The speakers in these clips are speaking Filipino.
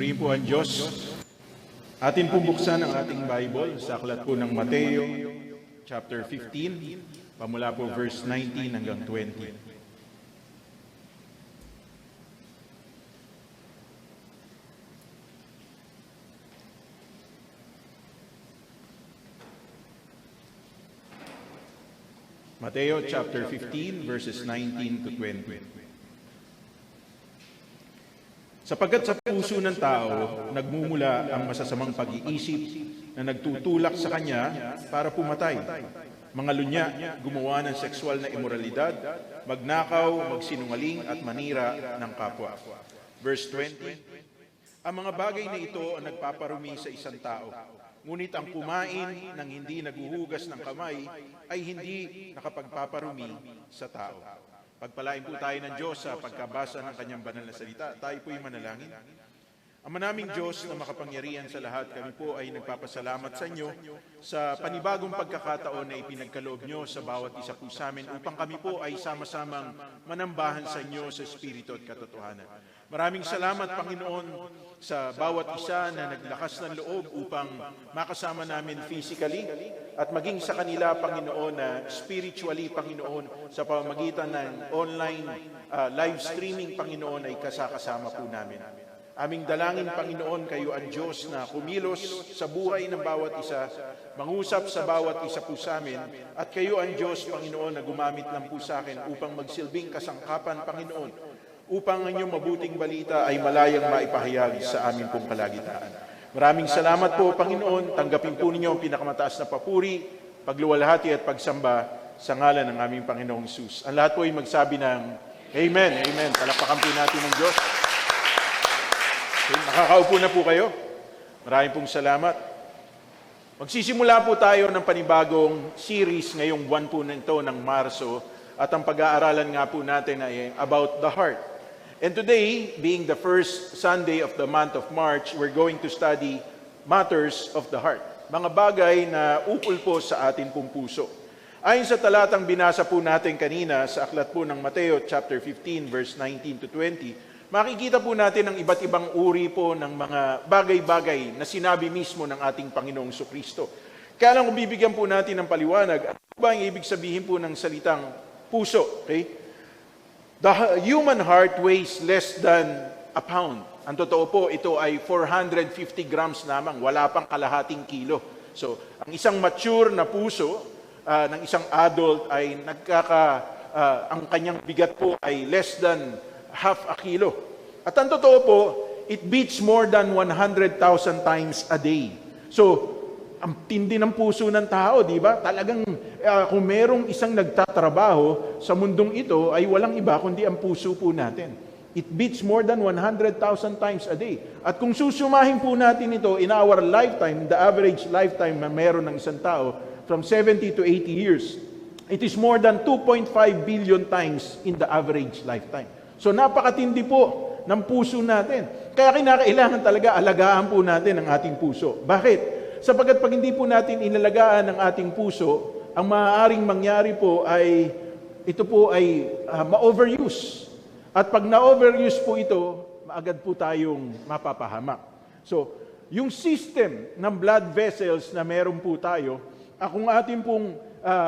Purihin po ang Diyos. Atin pong buksan ang ating Bible sa aklat po ng Mateo, chapter 15, pamula po verse 19 hanggang 20. Mateo chapter 15, verses 19 to 20. Sapagkat sa puso ng tao, nagmumula ang masasamang pag-iisip na nagtutulak sa kanya para pumatay. Mga lunya, gumawa ng sexual na imoralidad, magnakaw, magsinungaling at manira ng kapwa. Verse 20, ang mga bagay na ito ang nagpaparumi sa isang tao. Ngunit ang kumain ng hindi naguhugas ng kamay ay hindi nakapagpaparumi sa tao. Pagpalain po tayo ng Diyos sa pagkabasa ng kanyang banal na salita. Tayo po'y manalangin. Ama naming Diyos na makapangyarihan sa lahat, kami po ay nagpapasalamat sa inyo sa panibagong pagkakataon na ipinagkaloob nyo sa bawat isa po sa amin upang kami po ay sama-samang manambahan sa inyo sa Espiritu at katotohanan. Maraming salamat, Panginoon, sa bawat isa na naglakas ng loob upang makasama namin physically at maging sa kanila, Panginoon, na spiritually, Panginoon, sa pamamagitan ng online live streaming, Panginoon, ay kasakasama po namin. Aming dalangin, Panginoon, kayo ang Diyos na kumilos sa buhay ng bawat isa, mangusap sa bawat isa po sa amin, at kayo ang Diyos, Panginoon, na gumamit lang po sa akin upang magsilbing kasangkapan, Panginoon, upang ang inyong mabuting balita ay malayang maipahayag sa amin pong kalagitnaan. Maraming salamat po, Panginoon. Tanggapin po ninyo ang pinakamataas na papuri, pagluwalhati at pagsamba sa ngalan ng aming Panginoong Hesus. Ang lahat po ay magsabi ng Amen, Amen. Palakpakan po natin ng Diyos. Okay, nakakaupo na po kayo. Maraming pong salamat. Magsisimula po tayo ng panibagong series ngayong buwan po nito ng Marso at ang pag-aaralan nga po natin ay about the heart. And today, being the first Sunday of the month of March, we're going to study matters of the heart. Mga bagay na ukol po sa atin pong puso. Ayon sa talatang binasa po natin kanina sa aklat po ng Mateo chapter 15 verse 19 to 20, makikita po natin ang iba't ibang uri po ng mga bagay-bagay na sinabi mismo ng ating Panginoong Jesucristo. Kaya lang kung bibigyan po natin ng paliwanag, ano ba ang ibig sabihin po ng salitang puso? Okay? The human heart weighs less than a pound. Ang totoo po, ito ay 450 grams lamang, wala pang kalahating kilo. So, ang isang mature na puso ng isang adult ay ang kanyang bigat po ay less than half a kilo. At ang totoo po, it beats more than 100,000 times a day. So, ang tindi ng puso ng tao, di ba? Talagang kung merong isang nagtatrabaho sa mundong ito, ay walang iba kundi ang puso po natin. It beats more than 100,000 times a day. At kung susumahin po natin ito in our lifetime, the average lifetime na meron ng isang tao, from 70 to 80 years, it is more than 2.5 billion times in the average lifetime. So napakatindi po ng puso natin. Kaya kinakailangan talaga alagaan po natin ang ating puso. Bakit? Sapagkat pag hindi po natin inalagaan ang ating puso, ang maaaring mangyari po ay ito po ay ma-overuse. At pag na-overuse po ito, maagad po tayong mapapahamak. So, yung system ng blood vessels na meron po tayo, kung atin pong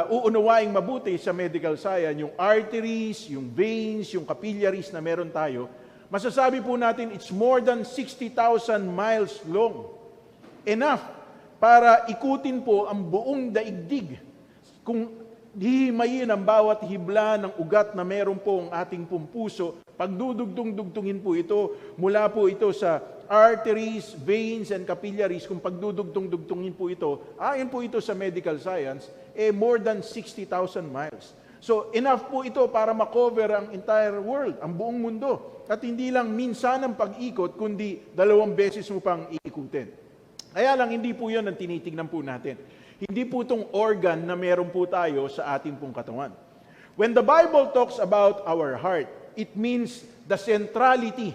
uunawaing mabuti sa medical science, yung arteries, yung veins, yung capillaries na meron tayo, masasabi po natin it's more than 60,000 miles long. Enough para ikutin po ang buong daigdig. Kung hihimayin ang bawat hibla ng ugat na meron po ang ating pong puso, pagdudugtong-dugtungin po ito, mula po ito sa arteries, veins, and capillaries, kung pagdudugtong-dugtungin po ito, ayon po ito sa medical science, more than 60,000 miles. So, enough po ito para makover ang entire world, ang buong mundo. At hindi lang minsan ang pag-ikot, kundi 2 beses mo pang iikutin. Kaya lang, hindi po yun ang tinitingnan po natin. Hindi po itong organ na meron po tayo sa ating pong katawan. When the Bible talks about our heart, it means the centrality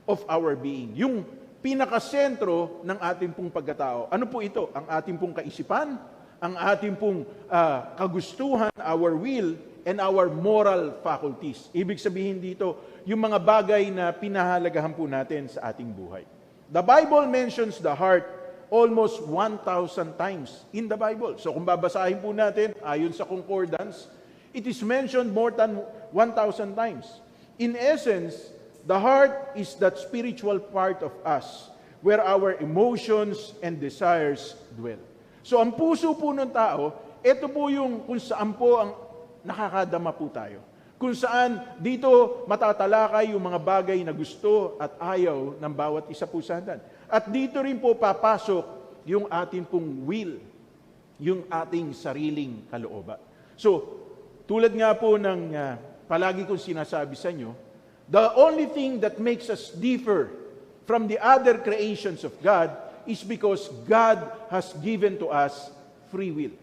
of our being. Yung pinakasentro ng ating pong pagkatao. Ano po ito? Ang ating pong kaisipan, ang ating pong kagustuhan, our will, and our moral faculties. Ibig sabihin dito, yung mga bagay na pinahalagahan po natin sa ating buhay. The Bible mentions the heart almost 1,000 times in the Bible. So kung babasahin po natin, ayon sa concordance, it is mentioned more than 1,000 times. In essence, the heart is that spiritual part of us where our emotions and desires dwell. So ang puso po ng tao, ito po yung kung saan po ang nakakadama po tayo. Kung saan dito matatalakay yung mga bagay na gusto at ayaw ng bawat isa po sa atin. At dito rin po papasok yung ating pong will, yung ating sariling kalooban. So, tulad nga po ng palagi kong sinasabi sa inyo, the only thing that makes us differ from the other creations of God is because God has given to us free will.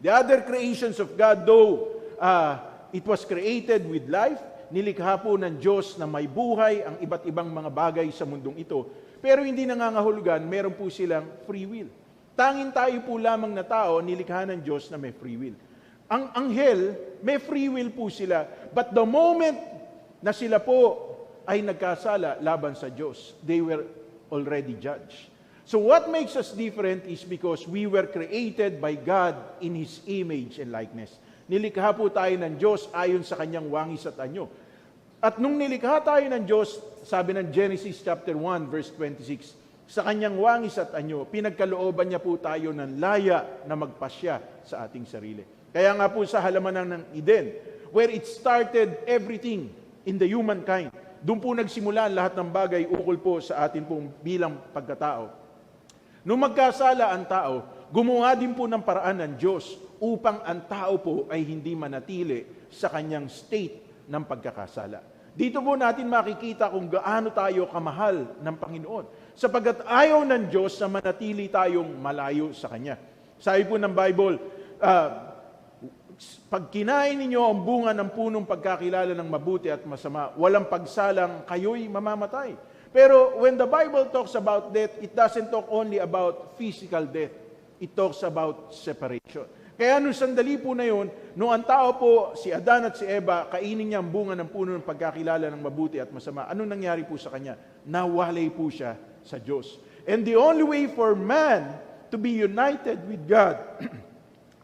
The other creations of God, though it was created with life, nilikha po ng Diyos na may buhay ang iba't ibang mga bagay sa mundong ito, pero hindi nangangahulugan, meron po silang free will. Tanging tayo po lamang na tao, nilikha ng Diyos na may free will. Ang anghel, may free will po sila, but the moment na sila po ay nagkasala laban sa Diyos, they were already judged. So what makes us different is because we were created by God in His image and likeness. Nilikha po tayo ng Diyos ayon sa Kanyang wangis at anyo. At nung nilikha tayo ng Diyos, sabi ng Genesis chapter 1 verse 26, sa Kanyang wangis at anyo, pinagkalooban niya po tayo ng laya na magpasya sa ating sarili. Kaya nga po sa halamanan ng Eden, where it started everything in the humankind, doon po nagsimula lahat ng bagay ukol po sa atin pong bilang pagkatao. Nung magkasala ang tao, gumawa din po ng paraan ng Diyos upang ang tao po ay hindi manatili sa kanyang state ng pagkakasala. Dito po natin makikita kung gaano tayo kamahal ng Panginoon. Sapagkat ayaw ng Diyos na manatili tayong malayo sa Kanya. Sabi po ng Bible, pag kinain ninyo ang bunga ng punong pagkakilala ng mabuti at masama, walang pagsalang, kayo'y mamamatay. Pero when the Bible talks about death, it doesn't talk only about physical death. It talks about separation. Kaya nung sandali po na yun, nung ang tao po, si Adan at si Eva, kainin niya ang bunga ng puno ng pagkakilala ng mabuti at masama, ano nangyari po sa kanya? Nawalay po siya sa Diyos. And the only way for man to be united with God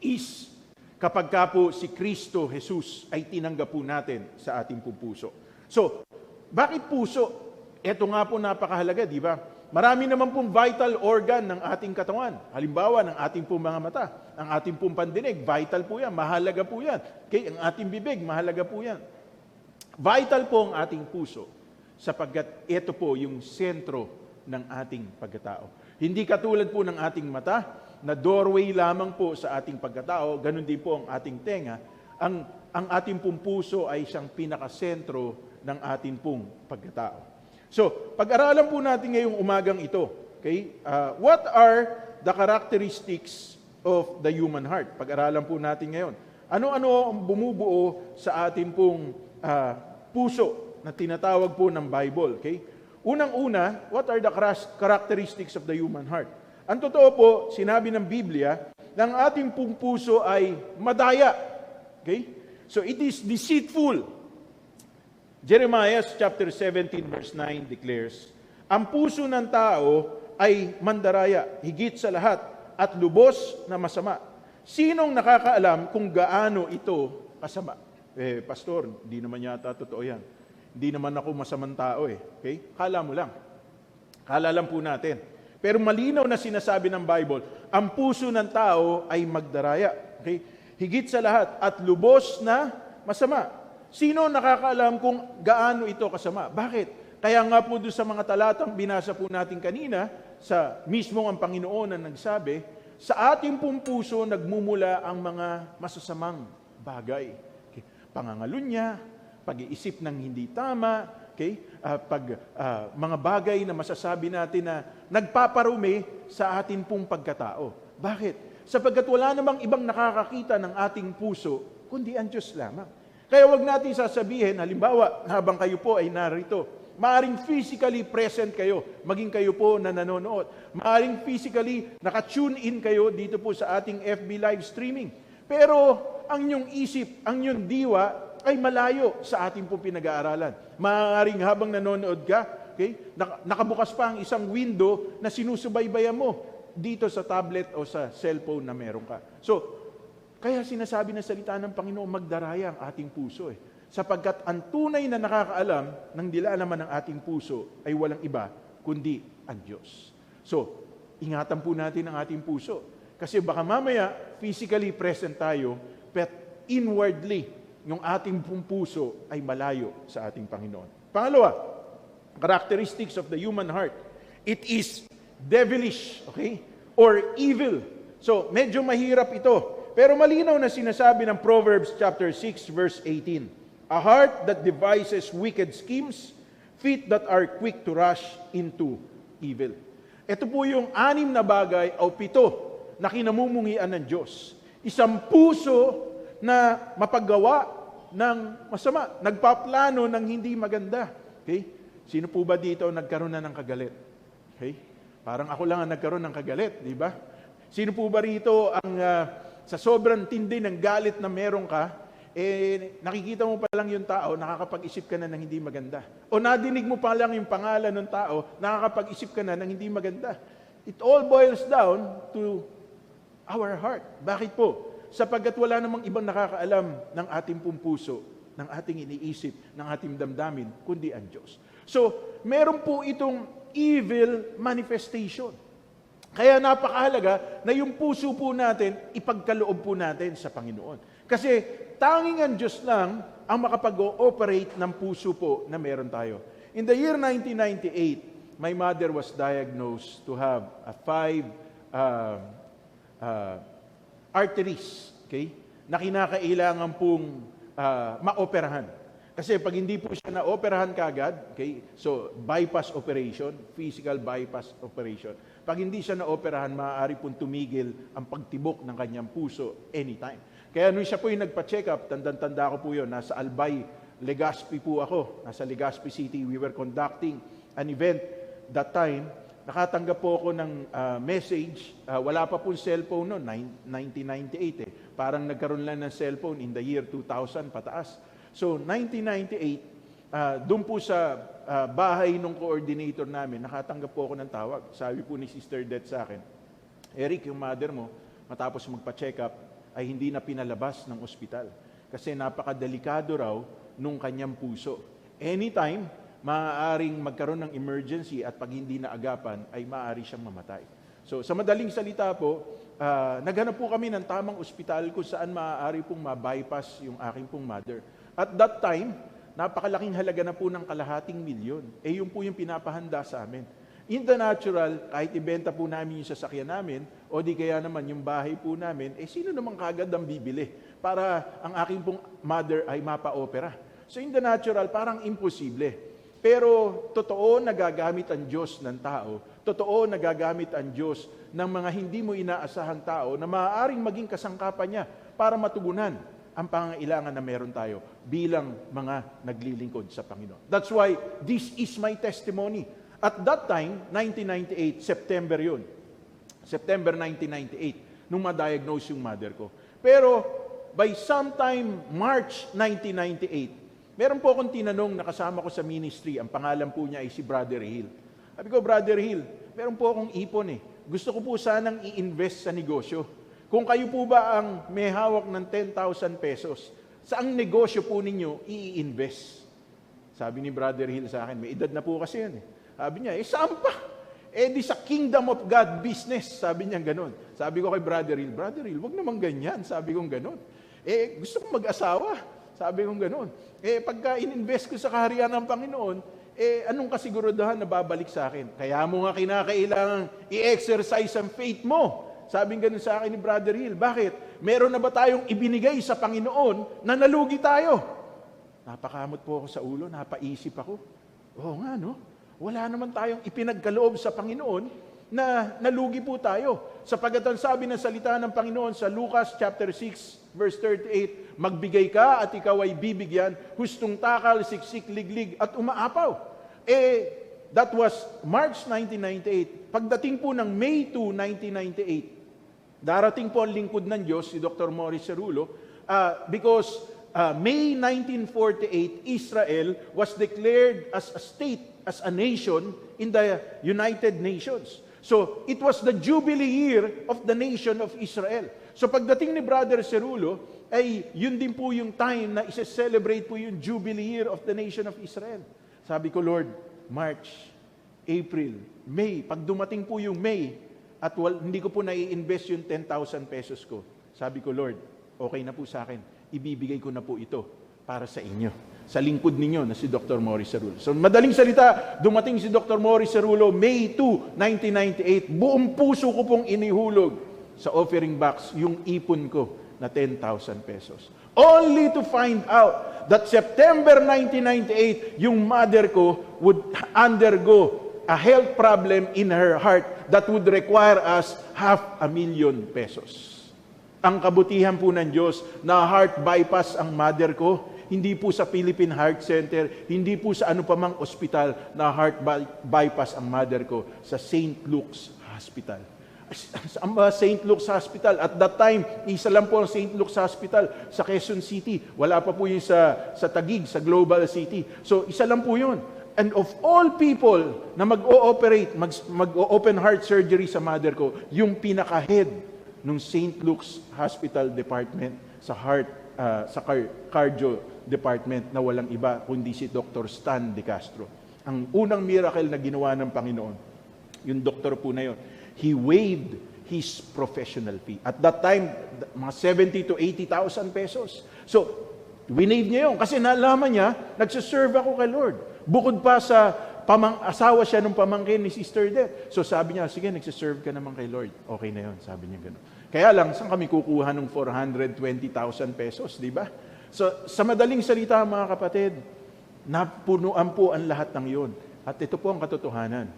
is kapag ka po si Kristo Jesus ay tinanggap po natin sa ating puso. So, bakit puso? Ito nga po napakahalaga, di ba? Marami naman pong vital organ ng ating katawan. Halimbawa, ng ating pong mga mata, ang ating pong pandinig, vital po yan, mahalaga po yan. Okay, ang ating bibig, mahalaga po yan. Vital po ang ating puso, sapagkat ito po yung sentro ng ating pagkatao. Hindi katulad po ng ating mata, na doorway lamang po sa ating pagkatao, ganun din po ang ating tenga, ang ating pong puso ay siyang pinakasentro ng ating pong pagkatao. So, pag-aralan po natin ngayong umagang ito, okay? What are the characteristics of the human heart? Pag-aralan po natin ngayon. Ano-ano ang bumubuo sa ating pong puso na tinatawag po ng Bible, okay? Unang-una, what are the characteristics of the human heart? Ang totoo po, sinabi ng Biblia, ng ating pong puso ay madaya. Okay? So, it is deceitful. Jeremiah chapter 17 verse 9 declares, ang puso ng tao ay mandaraya, higit sa lahat, at lubos na masama. Sinong nakakaalam kung gaano ito kasama? Pastor, hindi naman yata totoo yan. Hindi naman ako masamang tao Okay? Kala mo lang. Kala lang po natin. Pero malinaw na sinasabi ng Bible, ang puso ng tao ay magdaraya. Okay? Higit sa lahat, at lubos na masama. Sino nakakaalam kung gaano ito kasama? Bakit? Kaya nga po doon sa mga talatang binasa po natin kanina, sa mismong ang Panginoon na nagsabi, sa ating pong puso nagmumula ang mga masasamang bagay. Okay? Pangangalunya, pag-iisip ng hindi tama, okay? Mga bagay na masasabi natin na nagpaparumi sa ating pong pagkatao. Bakit? Sapagkat wala namang ibang nakakakita ng ating puso, kundi ang Diyos lamang. Kaya wag natin sasabihin, halimbawa, habang kayo po ay narito, maaring physically present kayo, maging kayo po na nanonood. Maaring physically naka-tune in kayo dito po sa ating FB live streaming. Pero ang inyong isip, ang inyong diwa ay malayo sa ating po pinag-aaralan. Maaring habang nanonood ka, Okay? Nakabukas pa ang isang window na sinusubaybayan mo dito sa tablet o sa cellphone na meron ka. So, kaya sinasabi ng salita ng Panginoon, magdaraya ang ating puso sapagkat ang tunay na nakakaalam ng nilalaman ng ating puso ay walang iba kundi ang Diyos. So, ingatan po natin ang ating puso. Kasi baka mamaya, physically present tayo, but inwardly, yung ating puso ay malayo sa ating Panginoon. Pangalawa, characteristics of the human heart. It is devilish, okay? Or evil. So, medyo mahirap ito. Pero malinaw na sinasabi ng Proverbs chapter 6, verse 18. A heart that devises wicked schemes, feet that are quick to rush into evil. Ito po yung 6 na bagay o 7 na kinamumuhian ng Diyos. Isang puso na mapaggawa ng masama, nagpaplano ng hindi maganda. Okay? Sino po ba dito nagkaroon na ng kagalit? Okay? Parang ako lang ang nagkaroon ng kagalit, di ba? Sino po ba rito ang sa sobrang tindi ng galit na meron ka, nakikita mo pa lang yung tao, nakakapag-isip ka na ng hindi maganda. O nadinig mo pa lang yung pangalan ng tao, nakakapag-isip ka na ng hindi maganda. It all boils down to our heart. Bakit po? Sapagkat wala namang ibang nakakaalam ng ating puso, ng ating iniisip, ng ating damdamin, kundi ang Diyos. So, meron po itong evil manifestation. Kaya napakahalaga na yung puso po natin, ipagkaloob po natin sa Panginoon. Kasi tanging ang Diyos lang ang makapag-ooperate ng puso po na meron tayo. In the year 1998, my mother was diagnosed to have 5 arteries, okay, na kinakailangan pong maoperahan. Kasi pag hindi po siya na-operahan kagad, okay, so bypass operation, physical bypass operation. Pag hindi siya na-operahan, maaari pong tumigil ang pagtibok ng kanyang puso anytime. Kaya nung siya po yung nagpa-check up, tandang-tanda ko po yun, nasa Albay, Legazpi po ako, nasa Legazpi City. We were conducting an event that time. Nakatanggap po ako ng message. Wala pa pong cellphone noon, 1998 Parang nagkaroon lang ng cellphone in the year 2000 pataas. So 1998, doon po sa bahay ng coordinator namin, nakatanggap po ako ng tawag. Sabi po ni Sister Det sa akin, Eric, yung mother mo, matapos magpa-check up, ay hindi na pinalabas ng ospital. Kasi napakadelikado raw nung kanyang puso. Anytime, maaaring magkaroon ng emergency at pag hindi naagapan, ay maaari siyang mamatay. So sa madaling salita po, naghanap po kami ng tamang ospital kung saan maaari pong ma-bypass yung aking pong mother. At that time, napakalaking halaga na po ng $250,000. Yun po yung pinapahanda sa amin. In the natural, kahit ibenta po namin yung sasakyan namin, o di kaya naman yung bahay po namin, sino naman kagad ang bibili para ang aking pong mother ay mapa-opera? So in the natural, parang imposible. Pero totoo nagagamit ang Diyos ng tao, totoo nagagamit ang Diyos ng mga hindi mo inaasahang tao na maaaring maging kasangkapan niya para matugunan ang pangangailangan na meron tayo bilang mga naglilingkod sa Panginoon. That's why this is my testimony. At that time, 1998, September yun. September 1998, nung ma-diagnose yung mother ko. Pero by sometime March 1998, meron po akong tinanong na kasama ko sa ministry, ang pangalan po niya ay si Brother Hill. Sabi ko, Brother Hill, meron po akong ipon Gusto ko po sanang i-invest sa negosyo. Kung kayo po ba ang may hawak ng 10,000 pesos, saang negosyo po ninyo i-invest? Sabi ni Brother Hill sa akin, may edad na po kasi yan Sabi niya, saan pa? Di sa Kingdom of God business. Sabi niya ganun. Sabi ko kay Brother Hill, wag naman ganyan. Sabi ko ganun. Gusto kong mag-asawa. Sabi ko ganun. Pagka in-invest ko sa kaharian ng Panginoon, anong kasiguraduhan na babalik sa akin? Kaya mo nga kinakailangan i-exercise ang faith mo. Sabi ganun sa akin ni Brother Hill. Bakit? Meron na ba tayong ibinigay sa Panginoon na nalugi tayo? Napakamot po ako sa ulo, napaisip ako. Oo nga, no? Wala naman tayong ipinagkaloob sa Panginoon na nalugi po tayo. Sapagkat ang sabi ng salita ng Panginoon sa Lucas chapter 6 verse 38, magbigay ka at ikaw ay bibigyan, hustong takal, siksik, liglig at umaapaw. That was March 1998. Pagdating po ng May 2, 1998, darating po ang lingkod ng Diyos, si Dr. Morris Cerulo, because May 1948, Israel was declared as a state, as a nation in the United Nations. So, it was the Jubilee year of the nation of Israel. So, pagdating ni Brother Cerulo, ay yun din po yung time na isa-celebrate po yung Jubilee year of the nation of Israel. Sabi ko, Lord, March, April, May, pag dumating po yung May, at hindi ko po nai-invest yung 10,000 pesos ko, sabi ko, Lord, okay na po sa akin, ibibigay ko na po ito para sa inyo, sa lingkod ninyo na si Dr. Morris Cerulo. So madaling salita, dumating si Dr. Morris Cerulo, May 2, 1998, buong puso ko pong inihulog sa offering box yung ipon ko na 10,000 pesos. Only to find out that September 1998, yung mother ko would undergo a health problem in her heart that would require us 500,000 pesos. Ang kabutihan po ng Diyos na heart bypass ang mother ko, hindi po sa Philippine Heart Center, hindi po sa ano pa mang ospital na heart bypass ang mother ko, sa St. Luke's Hospital. Sa St. Luke's Hospital, at that time, isa lang po ang St. Luke's Hospital sa Quezon City. Wala pa po yung sa Taguig, sa Global City. So, isa lang po yun. And of all people na mag-o-operate, mag-o-open heart surgery sa mother ko, yung pinaka-head ng St. Luke's Hospital Department sa heart, sa cardio department na walang iba kundi si Dr. Stan De Castro. Ang unang miracle na ginawa ng Panginoon, yung doktor po na yun, he waived his professional fee. At that time, mga 70 to 80,000 pesos. So, winave niya yun kasi nalaman niya, nagsiserve ako kay Lord. Bukod pa sa asawa siya ng pamangkin ni Sister Det. So sabi niya, sige, nagsiserve ka naman kay Lord. Okay na yun, sabi niya gano'n. Kaya lang, saan kami kukuha ng 420,000 pesos, di ba? So, sa madaling salita, mga kapatid, napunuan po ang lahat ng yun. At ito po ang katotohanan.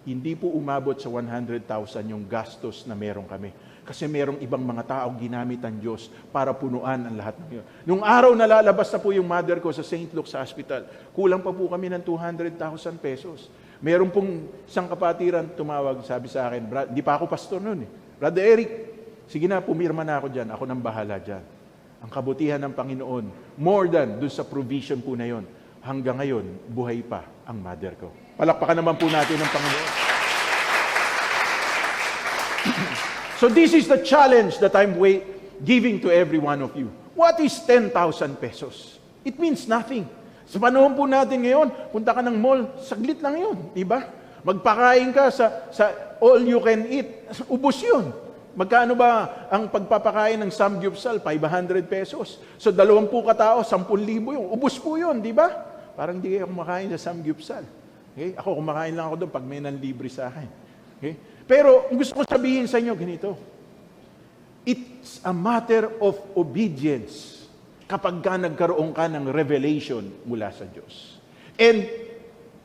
Hindi po umabot sa 100,000 yung gastos na meron kami. Kasi merong ibang mga taong ginamit ang Diyos para punuan ang lahat ng yun. Nung araw na lalabas na po yung mother ko sa St. Luke's Hospital, kulang pa po kami ng 200,000 pesos. Meron pong isang kapatiran tumawag, sabi sa akin, di pa ako pastor noon eh. Brother Eric, sige na, pumirma na ako dyan. Ako nang bahala dyan. Ang kabutihan ng Panginoon, more than dun sa provision po na yon, hanggang ngayon, buhay pa ang mother ko. Palakpakan naman po natin ang Panginoon. So this is the challenge that I'm giving to every one of you. What is 10,000 pesos? It means nothing. Sa panahon po natin ngayon, punta ka ng mall, saglit lang yun, di ba? Magpakain ka sa all you can eat, ubos yun. Magkano ba ang pagpapakain ng samgyupsal? 500 pesos. So 20 katao, 10,000 yun. Ubos po yun, di ba? Parang di kayo kumakain sa samgyupsal. Okay? Ako, kumakain lang ako doon pag may nanlibre sa akin. Okay? Pero gusto ko sabihin sa inyo ganito. It's a matter of obedience kapag ka nagkaroon ka ng revelation mula sa Diyos. And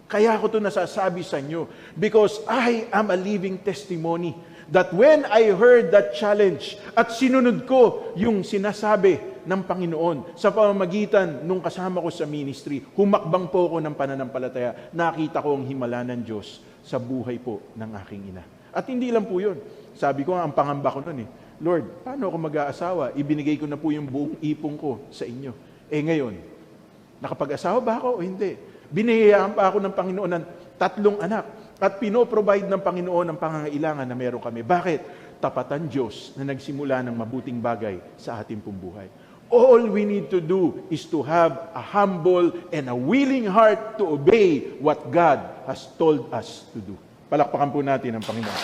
kaya ko ito nasasabi sa inyo because I am a living testimony that when I heard that challenge at sinunod ko yung sinasabi ng Panginoon sa pamamagitan nung kasama ko sa ministry, humakbang po ako ng pananampalataya, nakita ko ang himala ng Diyos sa buhay po ng aking ina. At hindi lang po yun. Sabi ko, ang pangamba ko nun Lord, paano ako mag-aasawa? Ibinigay ko na po yung buong ipon ko sa inyo. Ngayon, nakapag-asawa ba ako o hindi? Binihiyaan pa ako ng Panginoon ng 3 anak at pinoprovide ng Panginoon ang pangangailangan na meron kami. Bakit? Tapatan Diyos na nagsimula ng mabuting bagay sa ating pong buhay. All we need to do is to have a humble and a willing heart to obey what God has told us to do. Palakpakan po natin ang Panginoon.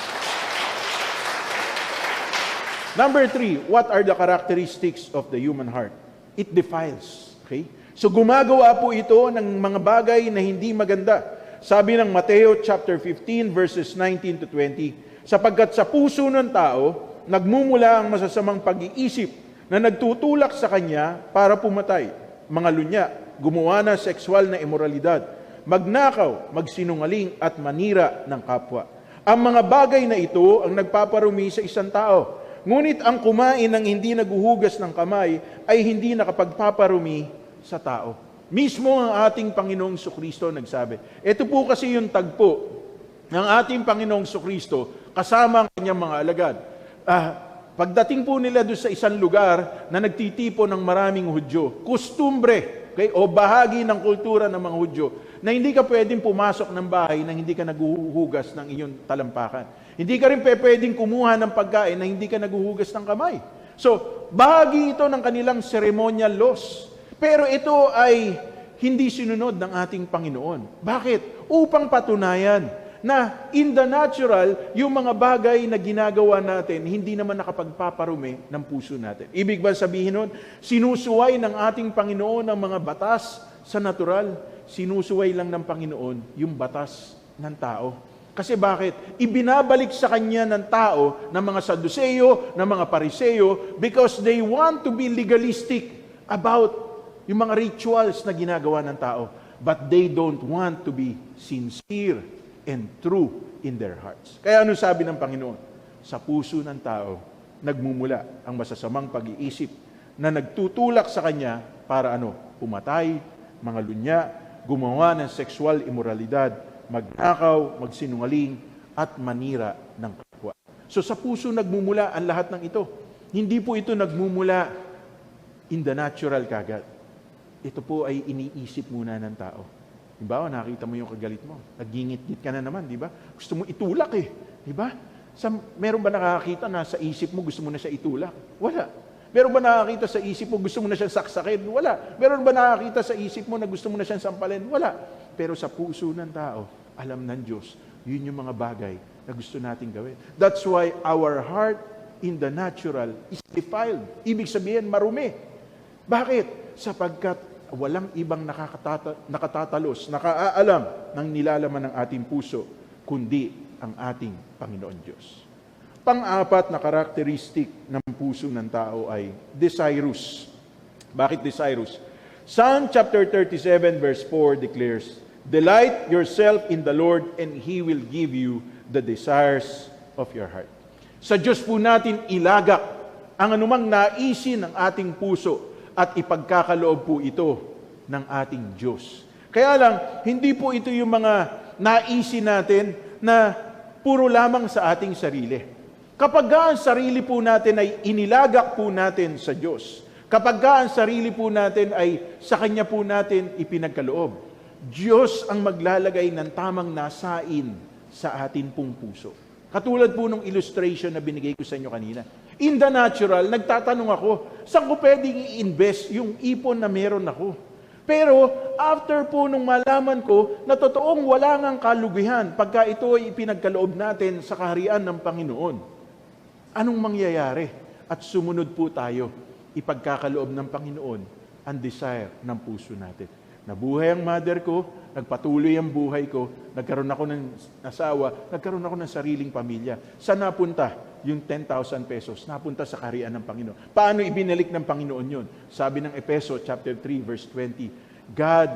Number 3, what are the characteristics of the human heart? It defiles. Okay? So gumagawa po ito ng mga bagay na hindi maganda. Sabi ng Mateo chapter 15 verses 19 to 20, sapagkat sa puso ng tao, nagmumula ang masasamang pag-iisip na nagtutulak sa kanya para pumatay, mga lunya, gumawa ng sexual na imoralidad, magnakaw, magsinungaling at manira ng kapwa. Ang mga bagay na ito ang nagpaparumi sa isang tao. Ngunit ang kumain ng hindi naguhugas ng kamay ay hindi nakapagpaparumi sa tao. Mismo ang ating Panginoong Sukristo nagsabi. Ito po kasi yung tagpo ng ating Panginoong Sukristo kasama ang kanyang mga alagad. Pagdating po nila doon sa isang lugar na nagtitipo ng maraming Hudyo, kustumbre, okay, o bahagi ng kultura ng mga Hudyo, na hindi ka pwedeng pumasok ng bahay na hindi ka naguhugas ng iyong talampakan. Hindi ka rin pwedeng kumuha ng pagkain na hindi ka naguhugas ng kamay. So, bahagi ito ng kanilang ceremonial laws. Pero ito ay hindi sinunod ng ating Panginoon. Bakit? Upang patunayan na in the natural, yung mga bagay na ginagawa natin, hindi naman nakapagpaparumi ng puso natin. Ibig ba sabihin nun, sinusuway ng ating Panginoon ang mga batas sa natural, sinusuway lang ng Panginoon yung batas ng tao. Kasi bakit? Ibinabalik sa kanya ng tao, ng mga Saduceo, ng mga Pariseo, because they want to be legalistic about yung mga rituals na ginagawa ng tao. But they don't want to be sincere and true in their hearts. Kaya ano sabi ng Panginoon? Sa puso ng tao, nagmumula ang masasamang pag-iisip na nagtutulak sa kanya para pumatay, mga lunya, gumawa ng sexual immoralidad, magnakaw, magsinungaling, at manira ng kapwa. So sa puso nagmumula ang lahat ng ito. Hindi po ito nagmumula in the natural kagad. Ito po ay iniisip muna ng tao. Diba? Nakita mo yung kagalit mo. Nagingit-ngit ka na naman, di ba? Gusto mo itulak Di ba? Meron ba nakakita na sa isip mo gusto mo na siya itulak? Wala. Meron ba nakakita sa isip mo gusto mo na siyang saksakin? Wala. Meron ba nakakita sa isip mo na gusto mo na siyang sampalin? Wala. Pero sa puso ng tao, alam ng Diyos, yun yung mga bagay na gusto nating gawin. That's why our heart in the natural is defiled. Ibig sabihin, marumi. Bakit? Sapagkat walang ibang nakatatalos, nakaaalam ng nilalaman ng ating puso, kundi ang ating Panginoon Diyos. Pang-apat na karakteristik ng puso ng tao ay desirous. Bakit desirous? Psalm chapter 37 verse 4 declares, "Delight yourself in the Lord and He will give you the desires of your heart." Sa Diyos po natin ilagak ang anumang naisin ng ating puso at ipagkakaloob po ito ng ating Diyos. Kaya lang, hindi po ito yung mga naisin natin na puro lamang sa ating sarili. Kapag ang sarili po natin ay inilagak po natin sa Diyos, kapag ang sarili po natin ay sa Kanya po natin ipinagkaloob, Diyos ang maglalagay ng tamang nasain sa atin pong puso. Katulad po ng illustration na binigay ko sa inyo kanina. In the natural, nagtatanong ako, saan ko pwedeng i-invest yung ipon na meron ako? Pero after po nung malaman ko na totoong wala ngang kalugihan pagka ito ay ipinagkaloob natin sa kaharian ng Panginoon, anong mangyayari? At sumunod po tayo, ipagkakaloob ng Panginoon ang desire ng puso natin. Nabuhay ang mother ko, nagpatuloy ang buhay ko, nagkaroon ako ng asawa, nagkaroon ako ng sariling pamilya. Saan napunta yung 10,000 pesos? Napunta sa kaharian ng Panginoon. Paano ibinalik ng Panginoon yun? Sabi ng Efeso chapter 3 verse 20, God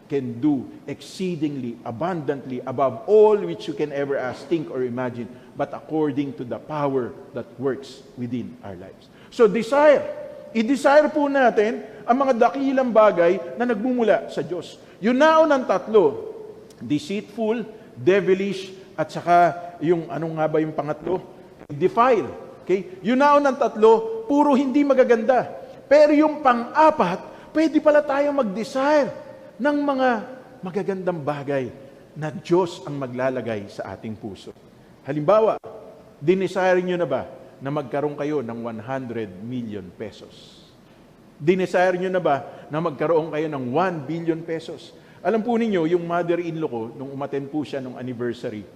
can do exceedingly abundantly above all which you can ever ask, think, or imagine, but according to the power that works within our lives. So desire. I-desire po natin ang mga dakilang bagay na nagmumula sa Diyos. Yung naunang tatlo, deceitful, devilish, at saka yung anong nga ba yung pangatlo? Defile. Okay? Yung naunang tatlo, puro hindi magaganda. Pero yung pang-apat, pwede pala tayo mag-desire ng mga magagandang bagay na Diyos ang maglalagay sa ating puso. Halimbawa, dinesire nyo na ba na magkaroon kayo ng 100 million pesos? Dinesire nyo na ba na magkaroon kayo ng 1 billion pesos? Alam po ninyo, yung mother-in-law ko, nung umattend po siya nung anniversary,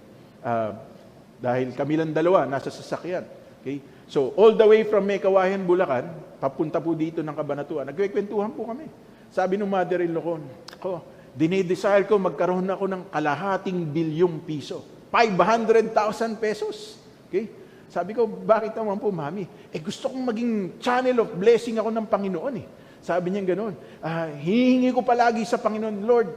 dahil kami lang dalawa, nasa sasakyan. Okay? So, all the way from Mekawayan, Bulacan, papunta po dito ng Cabanatuan, nagkwekwentuhan po kami. Sabi ng mother-in-law ko, dinidesire ko magkaroon ako ng kalahating bilyong piso. 500,000 pesos. Okay? Sabi ko, bakit naman po, Mami? Gusto kong maging channel of blessing ako ng Panginoon Sabi niya gano'n, hihingi ko palagi sa Panginoon, Lord,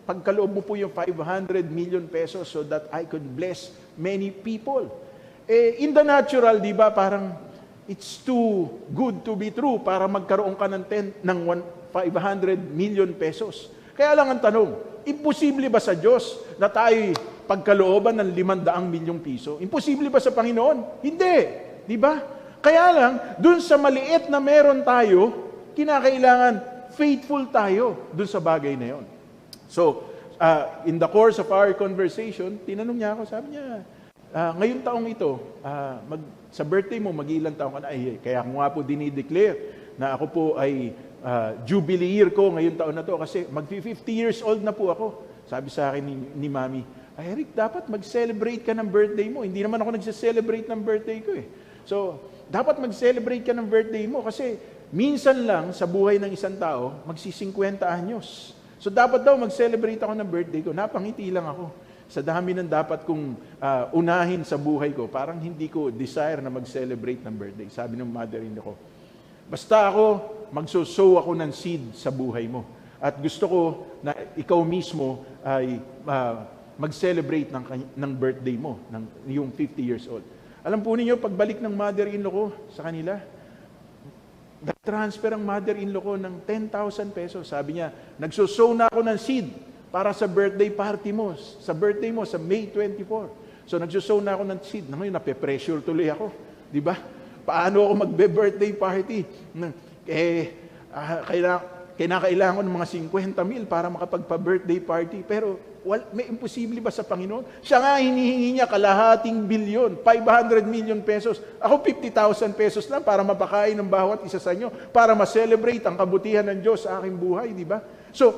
pagkaloob mo po yung 500 million pesos so that I could bless many people. In the natural, di ba, parang it's too good to be true para magkaroon ka ng 500 million pesos. Kaya lang ang tanong, imposible ba sa Diyos na tayo pagkalooban ng 500 milyong piso? Imposible ba sa Panginoon? Hindi. Di ba? Kaya lang, dun sa maliit na meron tayo, kinakailangan faithful tayo dun sa bagay na yon. So, in the course of our conversation, tinanong niya ako, sabi niya, ngayong taong ito, sa birthday mo, mag-ilang taong ka na? Ay, kaya ako nga po dinideclare na ako po ay jubilee year ko ngayong taon na to kasi mag-50 years old na po ako. Sabi sa akin ni Mami, ay Eric, dapat mag-celebrate ka ng birthday mo. Hindi naman ako nagse-celebrate ng birthday ko eh. So, dapat mag-celebrate ka ng birthday mo kasi minsan lang sa buhay ng isang tao, magsi-50 anyos. So, dapat daw mag-celebrate ako ng birthday ko. Napangiti lang ako. Sa dami ng dapat kong unahin sa buhay ko, parang hindi ko desire na mag-celebrate ng birthday. Sabi ng mother-in-law ko, basta ako, magsosow ako ng seed sa buhay mo. At gusto ko na ikaw mismo ay mag-celebrate ng birthday mo, ng yung 50 years old. Alam po ninyo, pagbalik ng mother-in-law ko sa kanila, nag-transfer ang mother-in-law ko ng 10,000 pesos. Sabi niya, nagsosow na ako ng seed para sa birthday party mo, sa birthday mo, sa May 24. So nagsosow na ako ng seed. Na ngayon, nape-pressure tuloy ako. Di ba? Paano ako magbe-birthday party? Kailangan ko ng mga 50,000 para makapagpa-birthday party. Pero may imposible ba sa Panginoon? Siya nga hinihingi niya kalahating bilyon, 500 million pesos. Ako 50,000 pesos lang para mapakain ng bawat isa sa inyo, para ma-celebrate ang kabutihan ng Diyos sa aking buhay, di ba? So,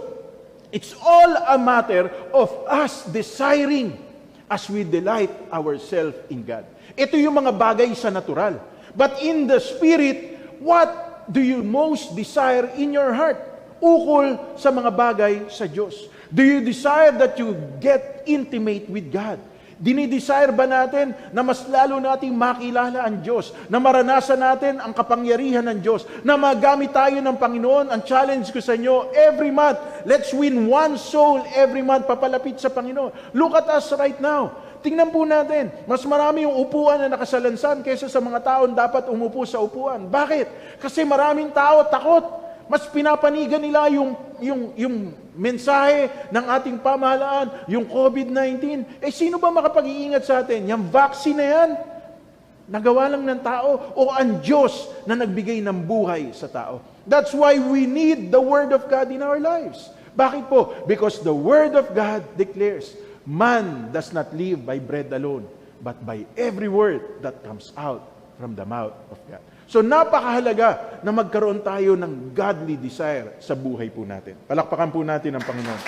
it's all a matter of us desiring as we delight ourselves in God. Ito yung mga bagay sa natural. But in the Spirit, what do you most desire in your heart? Ukol sa mga bagay sa Diyos. Do you desire that you get intimate with God? Dinidesire ba natin na mas lalo nating makilala ang Diyos, na maranasan natin ang kapangyarihan ng Diyos, na magamit tayo ng Panginoon? Ang challenge ko sa inyo, every month, let's win one soul every month papalapit sa Panginoon. Look at us right now. Tingnan po natin, mas marami yung upuan na nakasalansan kaysa sa mga taon dapat umupo sa upuan. Bakit? Kasi maraming tao takot. Mas pinapanigan nila yung mensahe ng ating pamahalaan, yung COVID-19. Sino ba makapag-iingat sa atin? Yung vaccine na yan, nagawa lang ng tao o ang Diyos na nagbigay ng buhay sa tao? That's why we need the Word of God in our lives. Bakit po? Because the Word of God declares, man does not live by bread alone, but by every word that comes out from the mouth of God. So napakahalaga na magkaroon tayo ng godly desire sa buhay po natin. Palakpakan po natin ang Panginoon.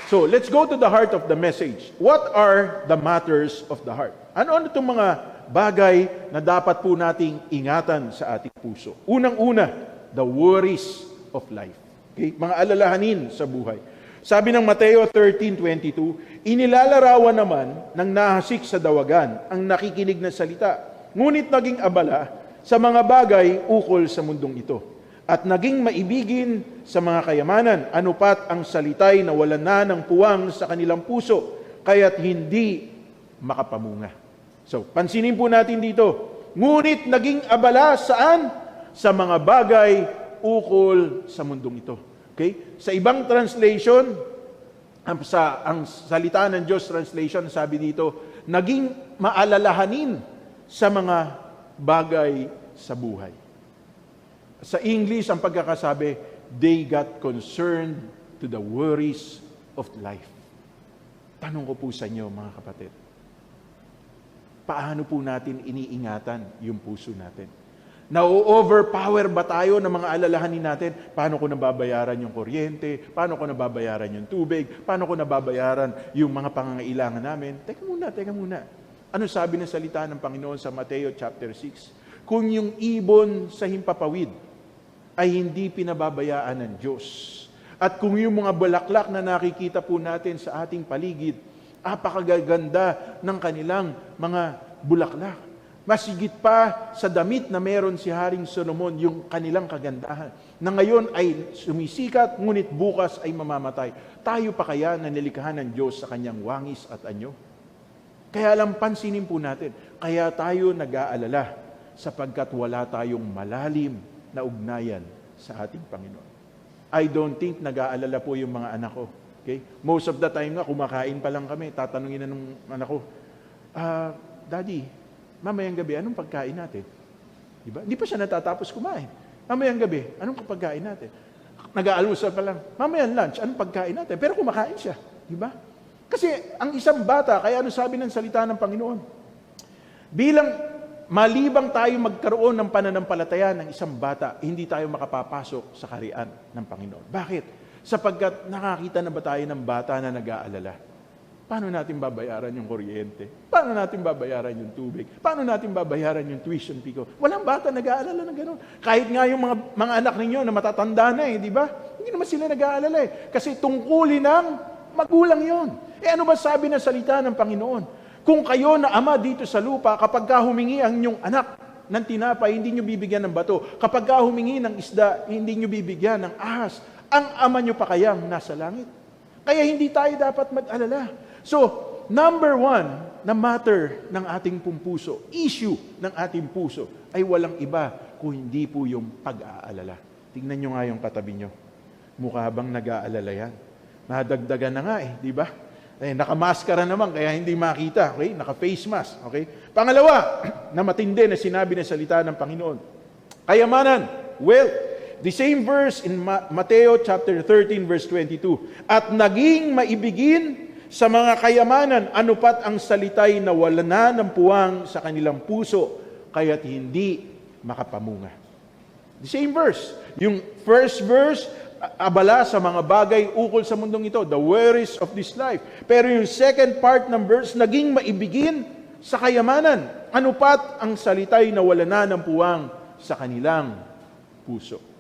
So let's go to the heart of the message. What are the matters of the heart? Ano itong mga bagay na dapat po nating ingatan sa ating puso? Unang-una, the worries of life. Okay? Mga alalahanin sa buhay. Sabi ng Mateo 13:22, inilalarawan naman ng nahasik sa dawagan ang nakikinig na salita, ngunit naging abala sa mga bagay ukol sa mundong ito, at naging maibigin sa mga kayamanan, anupat ang salitay na wala na ng puwang sa kanilang puso, kaya't hindi makapamunga. So, pansinin po natin dito, ngunit naging abala saan? Sa mga bagay ukol sa mundong ito. Okay? Sa ibang translation, ang salita ng Diyos translation, sabi dito, naging maalalahanin sa mga bagay sa buhay. Sa English, ang pagkakasabi, they got concerned to the worries of life. Tanong ko po sa inyo, mga kapatid, paano po natin iniingatan yung puso natin? Na-overpower ba tayo ng mga alalahanin natin? Paano ko nababayaran yung kuryente? Paano ko nababayaran yung tubig? Paano ko nababayaran yung mga pangangailangan namin? Teka muna. Ano sabi ng salita ng Panginoon sa Mateo chapter 6? Kung yung ibon sa himpapawid ay hindi pinababayaan ng Diyos, at kung yung mga bulaklak na nakikita po natin sa ating paligid, apakagaganda ng kanilang mga bulaklak, masigit pa sa damit na meron si Haring Solomon yung kanilang kagandahan, na ngayon ay sumisikat, ngunit bukas ay mamamatay. Tayo pa kaya na nilikhahan ng Diyos sa kanyang wangis at anyo? Kaya lang pansinin po natin, kaya tayo nag-aalala sapagkat wala tayong malalim na ugnayan sa ating Panginoon. I don't think nag-aalala po yung mga anak ko. Okay? Most of the time nga, kumakain pa lang kami, tatanungin na ng anak ko, Daddy, mamayang gabi, anong pagkain natin? Diba? Hindi pa siya natatapos kumain. Mamayang gabi, anong pagkain natin? Nag-aalmusal pa lang. Mamayang lunch, anong pagkain natin? Pero kumakain siya. Diba? Kasi ang isang bata, kaya ano sabi ng salita ng Panginoon? Bilang malibang tayo magkaroon ng pananampalataya ng isang bata, hindi tayo makapapasok sa kaharian ng Panginoon. Bakit? Sapagkat nakakita na ba tayo ng bata na nag-aalala? Paano natin babayaran yung kuryente? Paano natin babayaran yung tubig? Paano natin babayaran yung tuition fee ko? Walang bata nag-aalala ng gano'n. Kahit nga yung mga anak ninyo na matatanda na di ba? Hindi naman sila nag-aalala Kasi tungkulin ng magulang yon. Ano ba sabi ng salita ng Panginoon? Kung kayo na ama dito sa lupa, kapag ka humingi ang inyong anak ng tinapay, hindi nyo bibigyan ng bato. Kapag ka humingi ng isda, hindi nyo bibigyan ng ahas. Ang ama nyo pa kayang nasa langit. Kaya hindi tayo dapat mag-alala. So, number one na matter ng ating puso, issue ng ating puso, ay walang iba kung hindi po yung pag-aalala. Tingnan nyo nga yung katabi nyo. Mukha bang nag-aalala yan? Nadagdagan na nga di ba? Nakamaskara naman, kaya hindi makita. Okay? Naka-face mask. Okay? Pangalawa, na matindi na sinabi ng salita ng Panginoon. Kayamanan, wealth. The same verse in Mateo chapter 13 verse 22. At naging maibigin sa mga kayamanan, anupat ang salitay na wala na ng puwang sa kanilang puso, kaya't hindi makapamunga. The same verse. Yung first verse, abala sa mga bagay ukol sa mundong ito, the worries of this life. Pero yung second part ng verse, naging maibigin sa kayamanan, anupat ang salitay na wala na ng puwang sa kanilang puso.